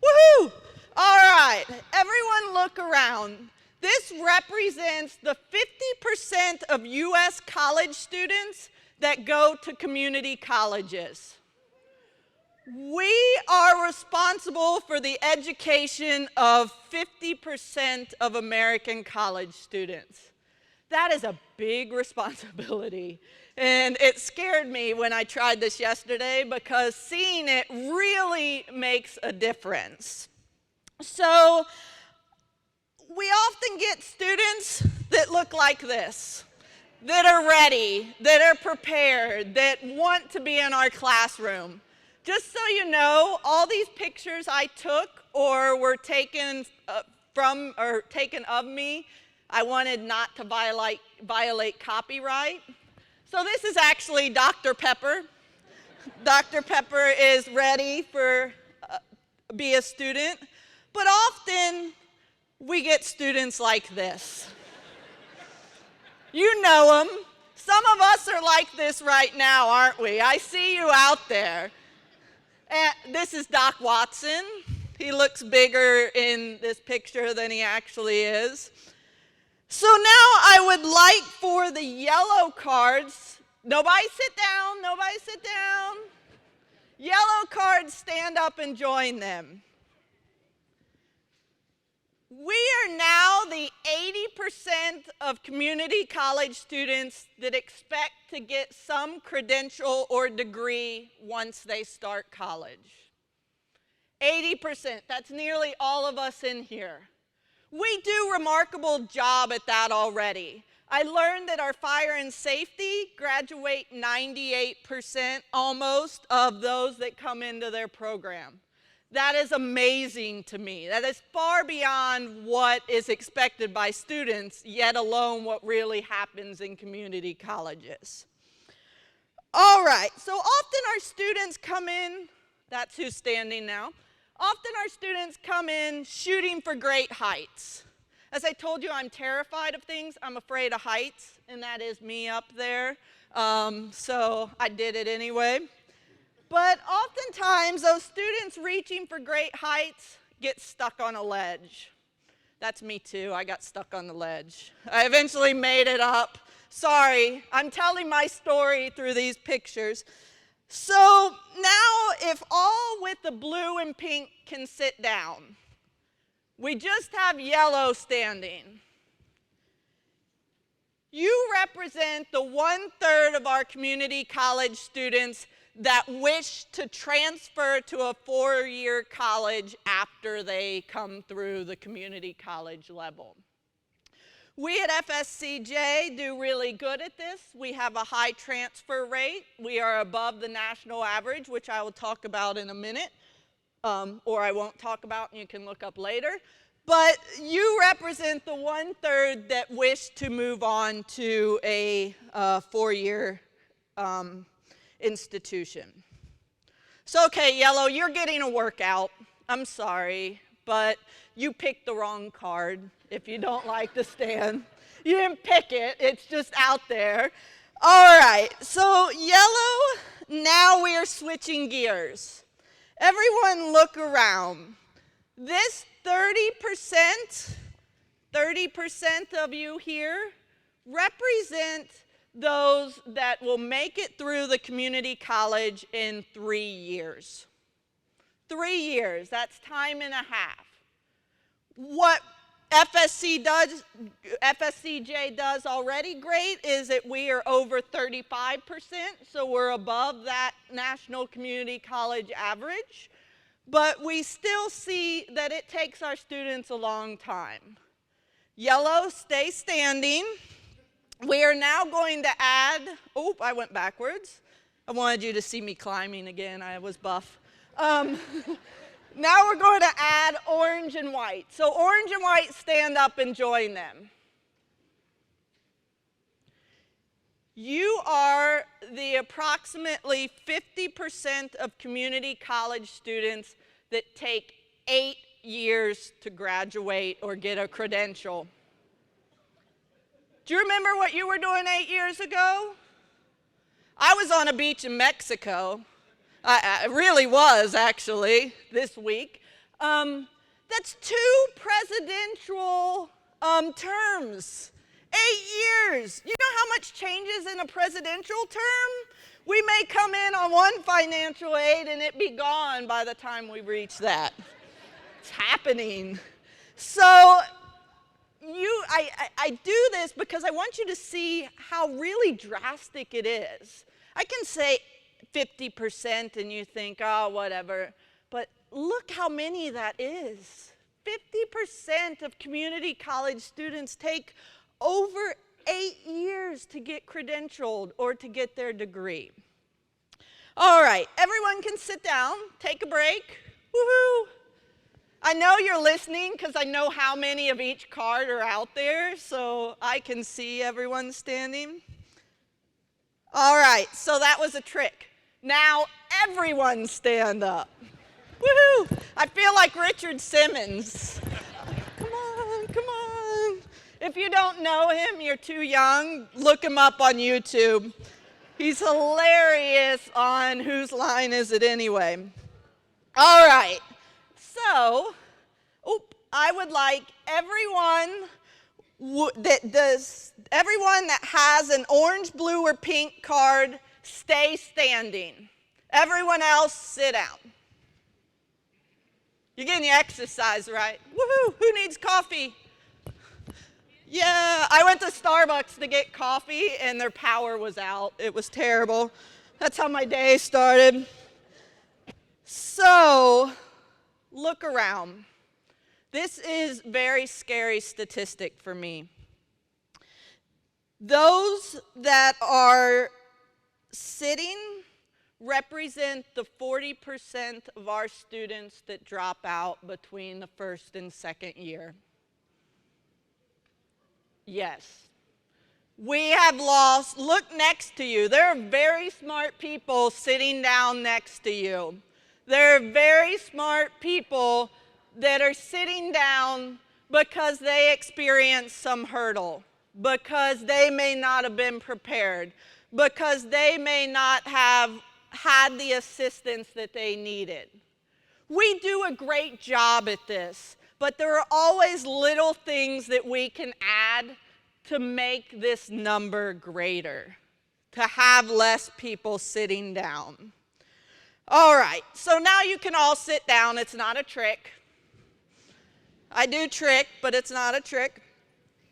Woohoo! All right, everyone look around. This represents the 50% of U.S. college students that go to community colleges. We are responsible for the education of 50% of American college students. That is a big responsibility. And it scared me when I tried this yesterday because seeing it really makes a difference. So we often get students that look like this, that are ready, that are prepared, that want to be in our classroom. Just so you know, all these pictures I took or were taken taken of me, I wanted not to violate copyright. So this is actually Dr. Pepper. Dr. Pepper is ready for be a student, but often we get students like this. You know them. Some of us are like this right now, aren't we? I see you out there. And this is Doc Watson. He looks bigger in this picture than he actually is. So now I would like for the yellow cards, nobody sit down, nobody sit down. Yellow cards, stand up and join them. We are now the 80% of community college students that expect to get some credential or degree once they start college. 80%, that's nearly all of us in here. We do a remarkable job at that already. I learned that our fire and safety graduate 98% almost of those that come into their program. That is amazing to me. That is far beyond what is expected by students, yet alone what really happens in community colleges. All right, so often our students come in, that's who's standing now, often our students come in shooting for great heights. As I told you, I'm terrified of things. I'm afraid of heights, and that is me up there. So I did it anyway. But oftentimes, those students reaching for great heights get stuck on a ledge. That's me too, I got stuck on the ledge. I eventually made it up. Sorry, I'm telling my story through these pictures. So now, if all with the blue and pink can sit down, we just have yellow standing. You represent the 1/3 of our community college students that wish to transfer to a 4-year college after they come through the community college level. We at FSCJ do really good at this. We have a high transfer rate. We are above the national average, which I will talk about in a minute, or I won't talk about and you can look up later. But you represent the 1/3 that wish to move on to a 4-year institution. So, okay, yellow, you're getting a workout. I'm sorry, but you picked the wrong card if you don't like to stand. You didn't pick it, it's just out there. All right, so yellow, now we are switching gears. Everyone look around. This 30% of you here represent those that will make it through the community college in 3 years. 3 years, that's time and a half. What FSCJ does already great is that we are over 35%, so we're above that national community college average. But we still see that it takes our students a long time. Yellow, stay standing. We are now going to add, oh, I went backwards. I wanted you to see me climbing again, I was buff. Now we're going to add orange and white. So orange and white, stand up and join them. You are the approximately 50% of community college students that take 8 years to graduate or get a credential. Do you remember what you were doing 8 years ago? I was on a beach in Mexico. I really was, actually, this week. That's 2 presidential terms. 8 years. You know how much changes in a presidential term? We may come in on one financial aid and it be gone by the time we reach that. It's happening. So I do this because I want you to see how really drastic it is. I can say 50% and you think, oh, whatever. But look how many that is. 50% of community college students take over 8 years to get credentialed or to get their degree. All right, everyone can sit down, take a break. Woohoo! I know you're listening because I know how many of each card are out there, so I can see everyone standing. All right, so that was a trick. Now everyone stand up. Woohoo! I feel like Richard Simmons. Come on, come on. If you don't know him, you're too young, look him up on YouTube. He's hilarious on Whose Line Is It Anyway? All right, so I would like everyone that has an orange, blue, or pink card, stay standing. Everyone else, sit down. You're getting your exercise, right? Woohoo! Who needs coffee? Yeah, I went to Starbucks to get coffee and their power was out. It was terrible. That's how my day started. So, look around. This is very scary statistic for me. Those that are sitting represent the 40% of our students that drop out between the first and second year. Yes. We have lost, look next to you. There are very smart people sitting down next to you. There are very smart people that are sitting down because they experienced some hurdle, because they may not have been prepared, because they may not have had the assistance that they needed. We do a great job at this, but there are always little things that we can add to make this number greater, to have less people sitting down. All right, so now you can all sit down. It's not a trick. I do trick, but it's not a trick.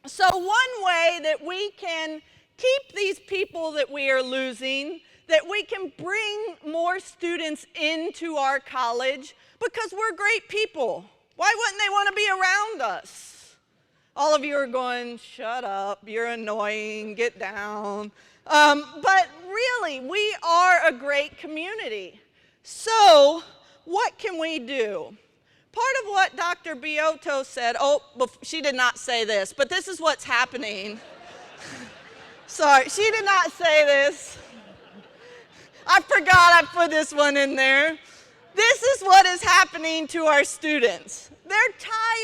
So one way that we can keep these people that we are losing, that we can bring more students into our college, because we're great people. Why wouldn't they want to be around us? All of you are going, shut up, you're annoying, get down. But really, we are a great community. So what can we do? Part of what Dr. Biotto said, she did not say this, but this is what's happening. Sorry, she did not say this. I forgot I put this one in there. This is what is happening to our students. They're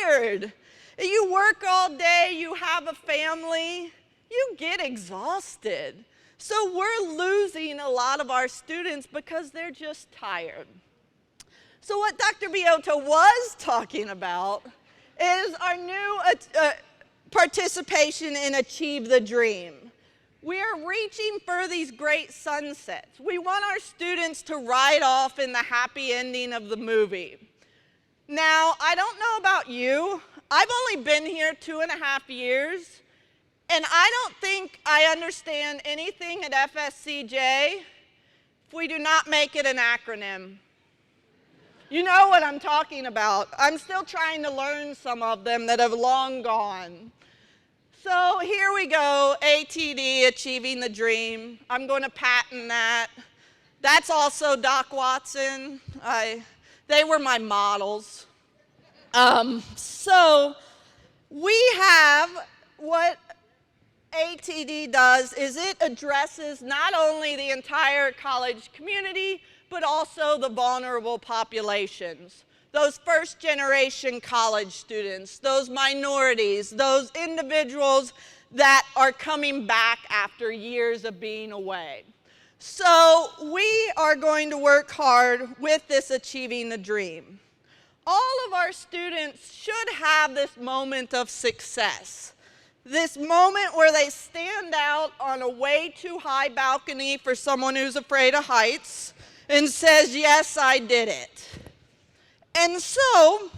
tired. You work all day, you have a family, you get exhausted. So we're losing a lot of our students because they're just tired. So what Dr. Biotto was talking about is our new participation in Achieve the Dream. We are reaching for these great sunsets. We want our students to ride off in the happy ending of the movie. Now, I don't know about you. I've only been here 2.5 years, and I don't think I understand anything at FSCJ if we do not make it an acronym. You know what I'm talking about. I'm still trying to learn some of them that have long gone. So here we go, ATD, Achieving the Dream. I'm going to patent that. That's also Doc Watson. They were my models. So we have, what ATD does is it addresses not only the entire college community, but also the vulnerable populations. Those first-generation college students, those minorities, those individuals that are coming back after years of being away. So we are going to work hard with this Achieving the Dream. All of our students should have this moment of success. This moment where they stand out on a way too high balcony for someone who's afraid of heights and says, yes, I did it. And so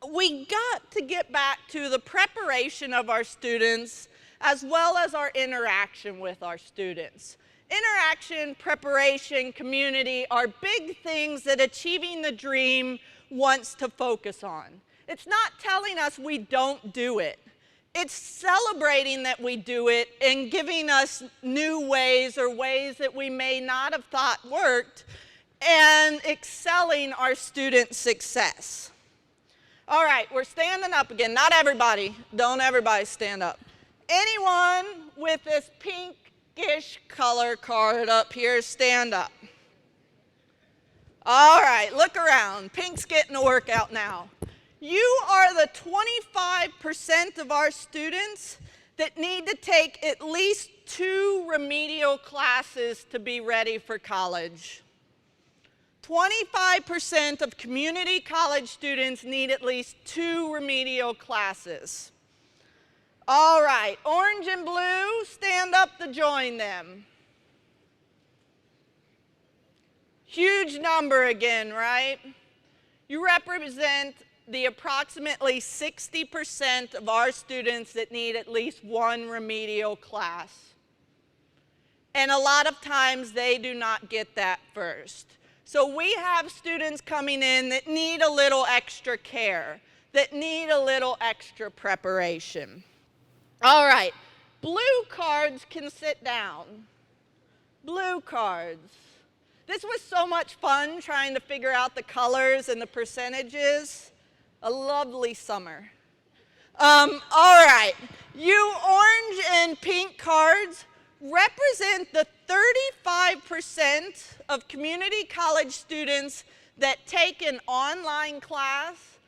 we got to get back to the preparation of our students as well as our interaction with our students. Interaction, preparation, community are big things that Achieving the Dream wants to focus on. It's not telling us we don't do it. It's celebrating that we do it and giving us new ways or ways that we may not have thought worked and excelling our student success. All right, we're standing up again. Not everybody. Don't everybody stand up. Anyone with this pinkish color card up here, stand up. All right, look around. Pink's getting a workout now. You are the 25% of our students that need to take at least 2 remedial classes to be ready for college. 25% of community college students need at least 2 remedial classes. All right, orange and blue, stand up to join them. Huge number again, right? You represent the approximately 60% of our students that need at least 1 remedial class. And a lot of times they do not get that first. So we have students coming in that need a little extra care, that need a little extra preparation. All right, blue cards can sit down. Blue cards. This was so much fun trying to figure out the colors and the percentages. A lovely summer. All right, you orange and pink cards represent the 35% of community college students that take an online class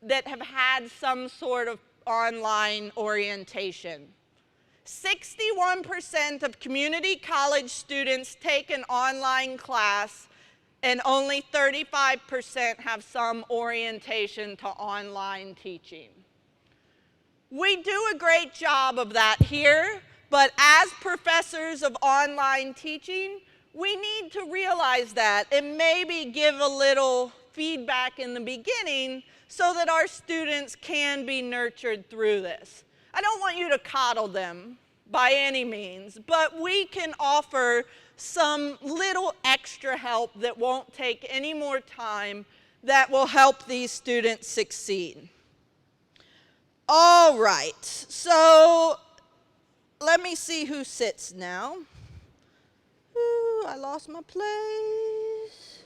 that have had some sort of online orientation. 61% of community college students take an online class and only 35% have some orientation to online teaching. We do a great job of that here, but as professors of online teaching, we need to realize that and maybe give a little feedback in the beginning so that our students can be nurtured through this. I don't want you to coddle them by any means, but we can offer some little extra help that won't take any more time that will help these students succeed. All right, so let me see who sits now. Ooh, I lost my place.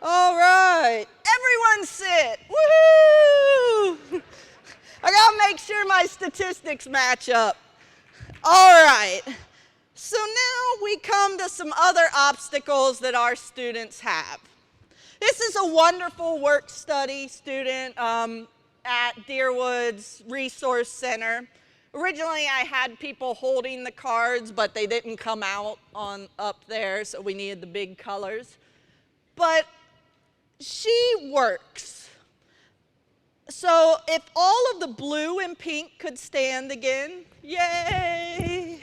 All right, everyone sit. Woohoo! I gotta make sure my statistics match up. All right, so now we come to some other obstacles that our students have. This is a wonderful work study student at Deerwood's Resource Center. Originally, I had people holding the cards, but they didn't come out on up there, so we needed the big colors. But she works. So if all of the blue and pink could stand again, yay!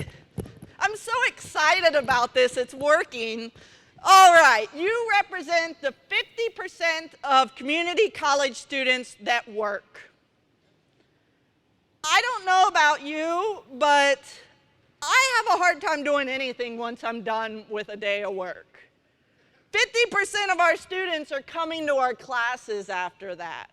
I'm so excited about this, it's working. All right, you represent the 50% of community college students that work. I don't know about you, but I have a hard time doing anything once I'm done with a day of work. 50% of our students are coming to our classes after that.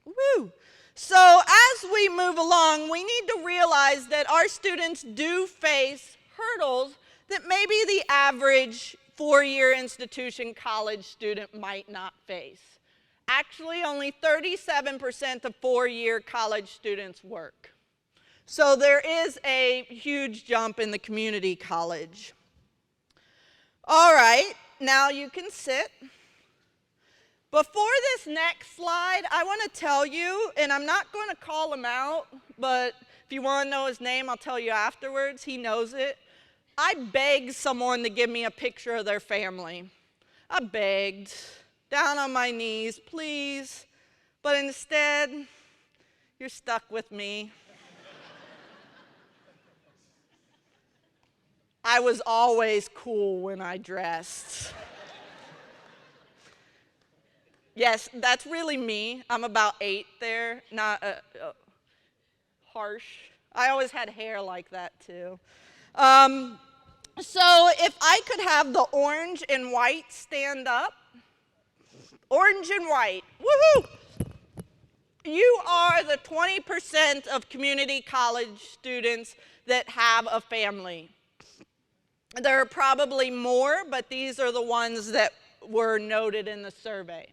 Woo! So as we move along, we need to realize that our students do face hurdles that maybe the average four-year institution college student might not face. Actually, only 37% of four-year college students work. So there is a huge jump in the community college. All right, now you can sit. Before this next slide, I want to tell you, and I'm not going to call them out, but If you want to know his name, I'll tell you afterwards. He knows it. I begged someone to give me a picture of their family. I begged, down on my knees, please. But instead, you're stuck with me. I was always cool when I dressed. Yes, that's really me. I'm about 8 there, not harsh. I always had hair like that too. So if I could have the orange and white stand up, orange and white, woohoo! You are the 20% of community college students that have a family. There are probably more, but these are the ones that were noted in the survey.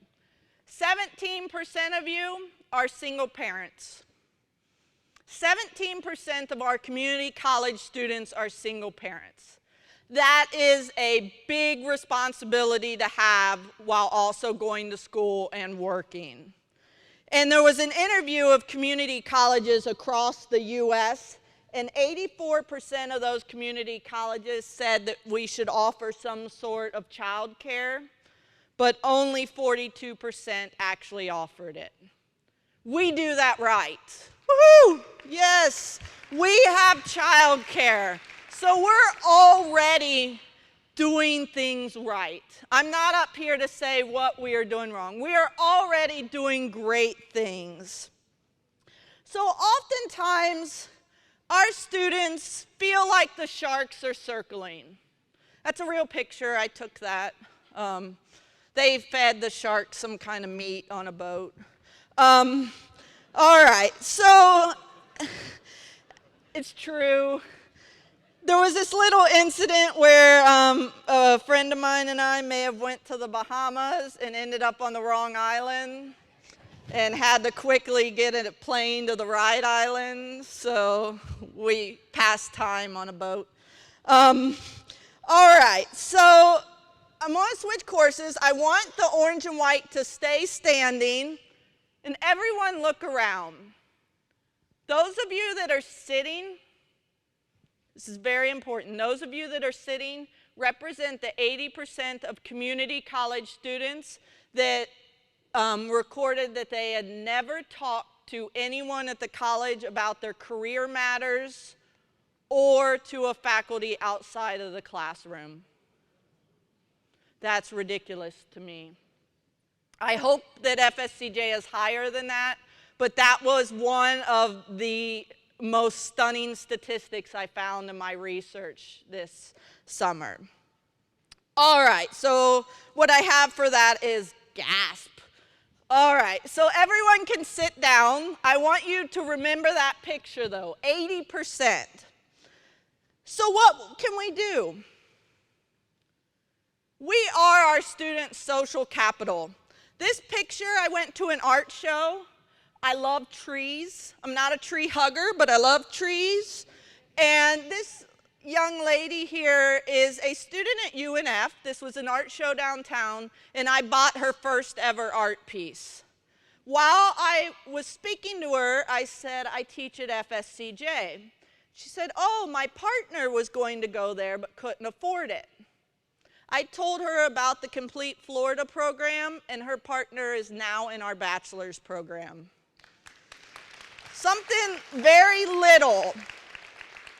17% of you are single parents. 17% of our community college students are single parents. That is a big responsibility to have while also going to school and working. And there was an interview of community colleges across the U.S., and 84% of those community colleges said that we should offer some sort of child care, but only 42% actually offered it. We do that right. Woohoo! Yes, we have child care. So we're already doing things right. I'm not up here to say what we are doing wrong. We are already doing great things. So oftentimes, our students feel like the sharks are circling. That's a real picture. I took that. They fed the shark some kind of meat on a boat. All right, so it's true. There was this little incident where a friend of mine and I may have went to the Bahamas and ended up on the wrong island and had to quickly get a plane to the right island, so we passed time on a boat. All right, so I'm going to switch courses. I want the orange and white to stay standing, and everyone look around. Those of you that are sitting, this is very important. Those of you that are sitting represent the 80% of community college students that recorded that they had never talked to anyone at the college about their career matters or to a faculty outside of the classroom. That's ridiculous to me. I hope that FSCJ is higher than that, but that was one of the most stunning statistics I found in my research this summer. All right, so what I have for that is gasp. All right, so everyone can sit down. I want you to remember that picture though, 80%. So what can we do? We are our students' social capital. This picture, I went to an art show. I love trees. I'm not a tree hugger, but I love trees. And this young lady here is a student at UNF. This was an art show downtown, and I bought her first ever art piece. While I was speaking to her, I said, I teach at FSCJ. She said, oh, my partner was going to go there but couldn't afford it. I told her about the Complete Florida program, and her partner is now in our bachelor's program. Something very little.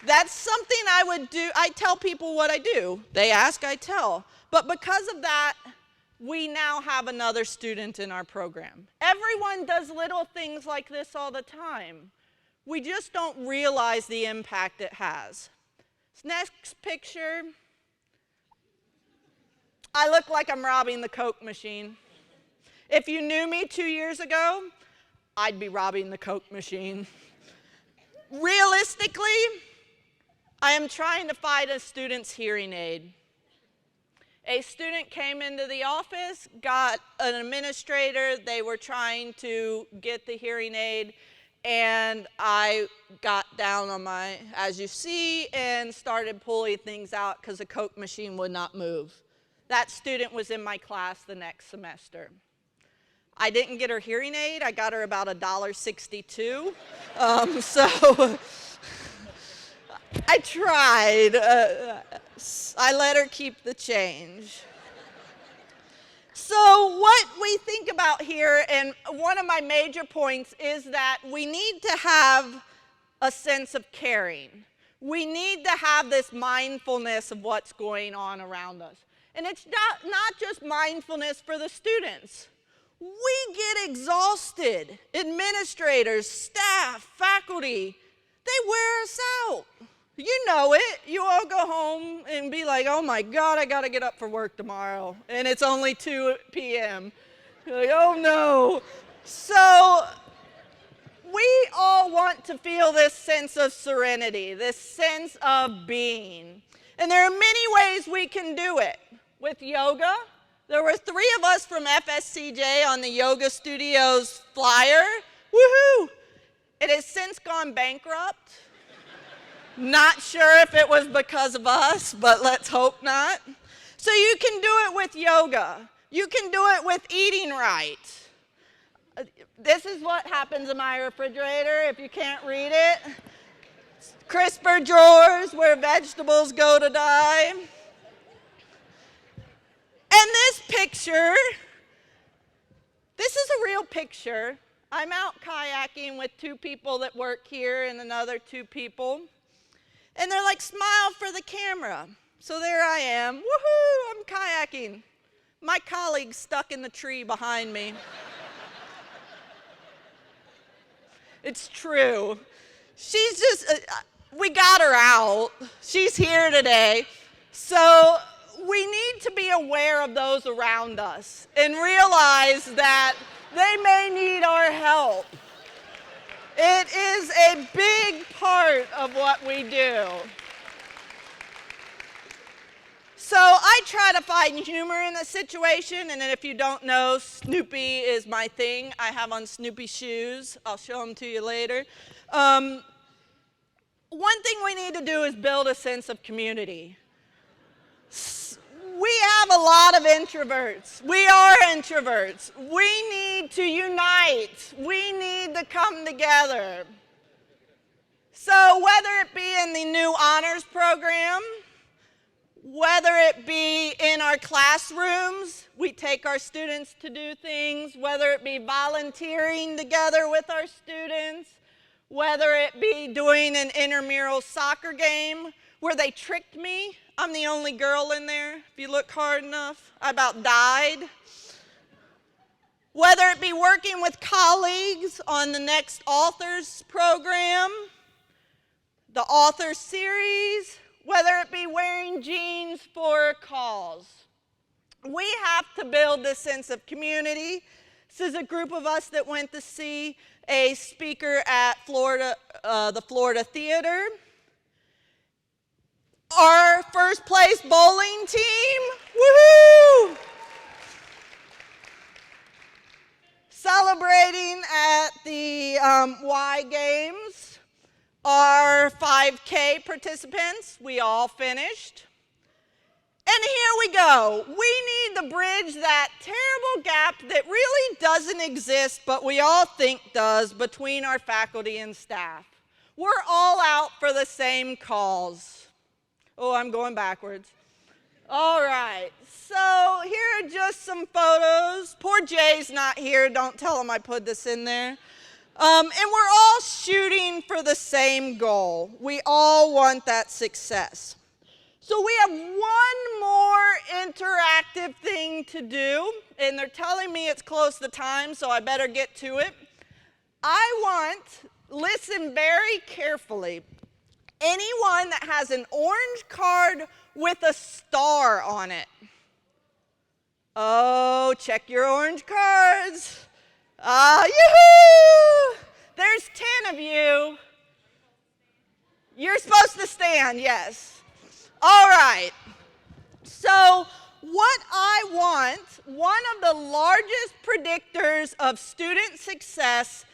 That's something I would do. I tell people what I do. They ask, I tell. But because of that, we now have another student in our program. Everyone does little things like this all the time. We just don't realize the impact it has. This next picture, I look like I'm robbing the Coke machine. If you knew me 2 years ago, I'd be robbing the Coke machine. Realistically, I am trying to find a student's hearing aid. A student came into the office, got an administrator, they were trying to get the hearing aid, and I got down on my, as you see, and started pulling things out because the Coke machine would not move. That student was in my class the next semester. I didn't get her hearing aid. I got her about $1.62. So I tried. I let her keep the change. So what we think about here, and one of my major points, is that we need to have a sense of caring. We need to have this mindfulness of what's going on around us. And it's not just mindfulness for the students. We get exhausted. Administrators, staff, faculty, they wear us out. You know it. You all go home and be like, oh my God, I got to get up for work tomorrow. And it's only 2 p.m. You're like, oh no. So we all want to feel this sense of serenity, this sense of being. And there are many ways we can do it. With yoga, there were 3 of us from FSCJ on the Yoga Studios flyer. Woohoo! It has since gone bankrupt. Not sure if it was because of us, but let's hope not. So you can do it with yoga. You can do it with eating right. This is what happens in my refrigerator if you can't read it. Crisper drawers where vegetables go to die. And this picture, this is a real picture. I'm out kayaking with 2 people that work here and another 2 people. And they're like, smile for the camera. So there I am. Woohoo, I'm kayaking. My colleague's stuck in the tree behind me. It's true. She's just, we got her out. She's here today. So we need to be aware of those around us and realize that they may need our help. It is a big part of what we do. So I try to find humor in a situation, and then if you don't know, Snoopy is my thing. I have on Snoopy shoes. I'll show them to you later. One thing we need to do is build a sense of community. We have a lot of introverts. We are introverts. We need to unite. We need to come together. So whether it be in the new honors program, whether it be in our classrooms, we take our students to do things, whether it be volunteering together with our students, whether it be doing an intramural soccer game where they tricked me. I'm the only girl in there. If you look hard enough, I about died. Whether it be working with colleagues on the next authors program, the author series, whether it be wearing jeans for a cause. We have to build this sense of community. This is a group of us that went to see a speaker at the Florida Theater. Our first place bowling team, woohoo! Celebrating at the Y Games. Our 5K participants, we all finished. And here we go. We need to bridge that terrible gap that really doesn't exist, but we all think does, between our faculty and staff. We're all out for the same cause. Oh, I'm going backwards. All right, so here are just some photos. Poor Jay's not here. Don't tell him I put this in there. And we're all shooting for the same goal. We all want that success. So we have one more interactive thing to do, and they're telling me it's close to time, so I better get to it. Listen very carefully. Anyone that has an orange card with a star on it. Oh, check your orange cards. Yoo-hoo! There's 10 of you. You're supposed to stand, yes. All right. So what I want, one of the largest predictors of student success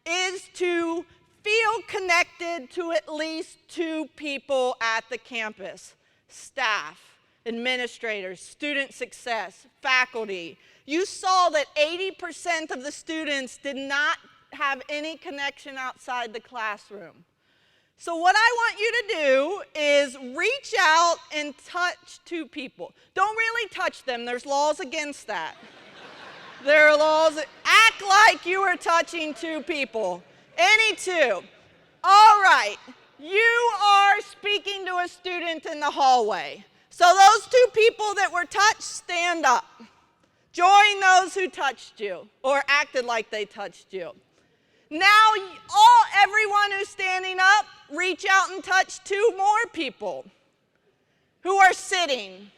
is to feel connected to at least 2 people at the campus. Staff, administrators, student success, faculty. You saw that 80% of the students did not have any connection outside the classroom. So what I want you to do is reach out and touch two people. Don't really touch them. There's laws against that. There are laws that act like you are touching two people. Any two. All right. You are speaking to a student in the hallway. So those two people that were touched, stand up. Join those who touched you or acted like they touched you. Now, everyone who's standing up, reach out and touch two more people who are sitting.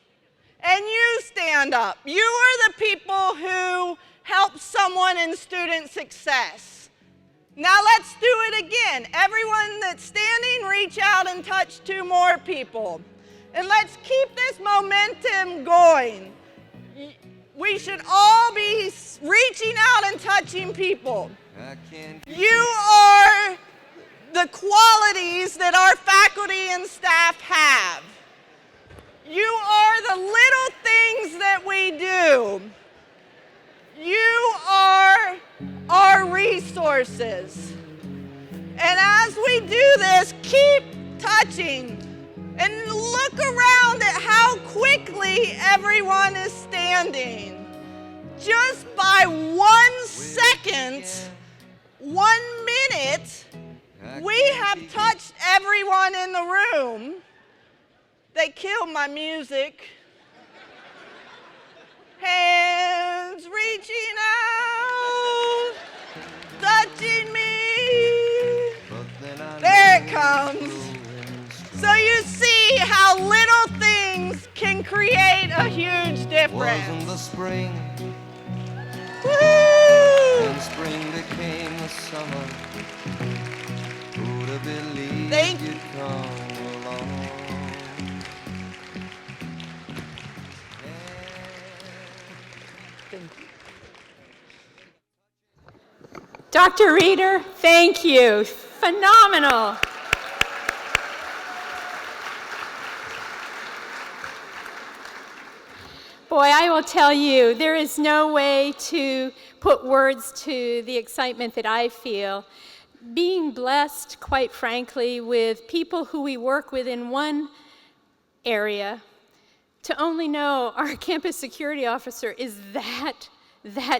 And you stand up. You are the people who help someone in student success. Now let's do it again. Everyone that's standing, reach out and touch two more people. And let's keep this momentum going. We should all be reaching out and touching people. You are the qualities that our faculty and staff have. You are the little things that we do. You are our resources. And as we do this, keep touching and look around at how quickly everyone is standing. Just by 1 second, 1 minute, we have touched everyone in the room. They killed my music. Hands reaching out, touching me. There it comes. So you see how little things can create a huge difference. Wasn't the spring, Woo! and spring became the summer. Who'd have believed Thank you'd come along? Dr. Reeder, thank you. Phenomenal. Boy, I will tell you, there is no way to put words to the excitement that I feel. Being blessed, quite frankly, with people who we work with in one area, to only know our campus security officer is that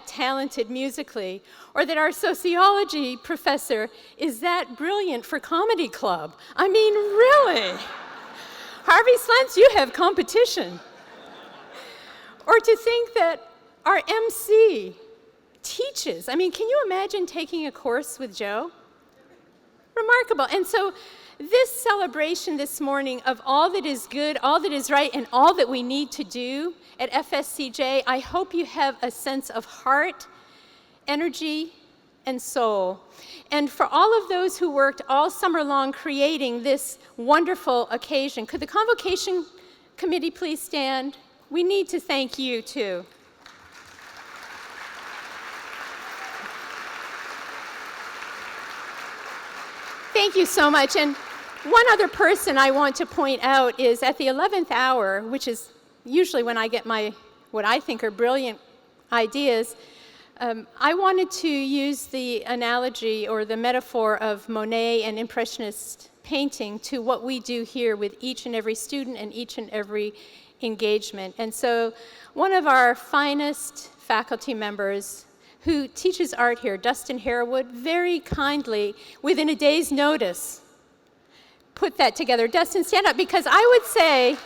talented musically, or that our sociology professor is that brilliant for comedy club. I mean, really. Harvey Slentz, you have competition. Or to think that our MC teaches. I mean, can you imagine taking a course with Joe? Remarkable. And so this celebration this morning of all that is good, all that is right, and all that we need to do at FSCJ, I hope you have a sense of heart, energy, and soul. And for all of those who worked all summer long creating this wonderful occasion, could the Convocation Committee please stand? We need to thank you too. Thank you so much. And one other person I want to point out is at the 11th hour, which is usually when I get what I think are brilliant ideas, I wanted to use the analogy or the metaphor of Monet and Impressionist painting to what we do here with each and every student and each and every engagement. And so one of our finest faculty members who teaches art here, Dustin Harewood, very kindly, within a day's notice, put that together. Dustin, stand up, because I would say,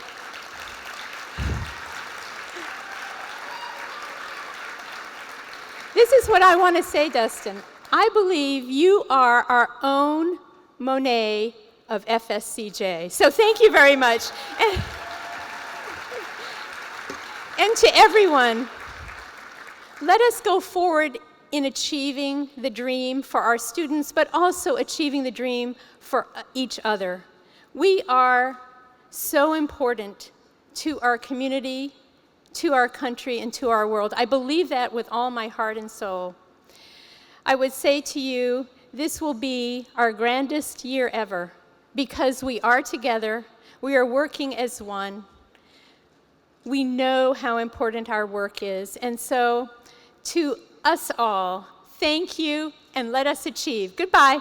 this is what I want to say, Dustin. I believe you are our own Monet of FSCJ. So thank you very much. And to everyone, let us go forward in achieving the dream for our students, but also achieving the dream for each other. We are so important to our community, to our country, and to our world. I believe that with all my heart and soul. I would say to you, this will be our grandest year ever, because we are together, we are working as one. We know how important our work is. And so, to us all, thank you, and let us achieve. Goodbye.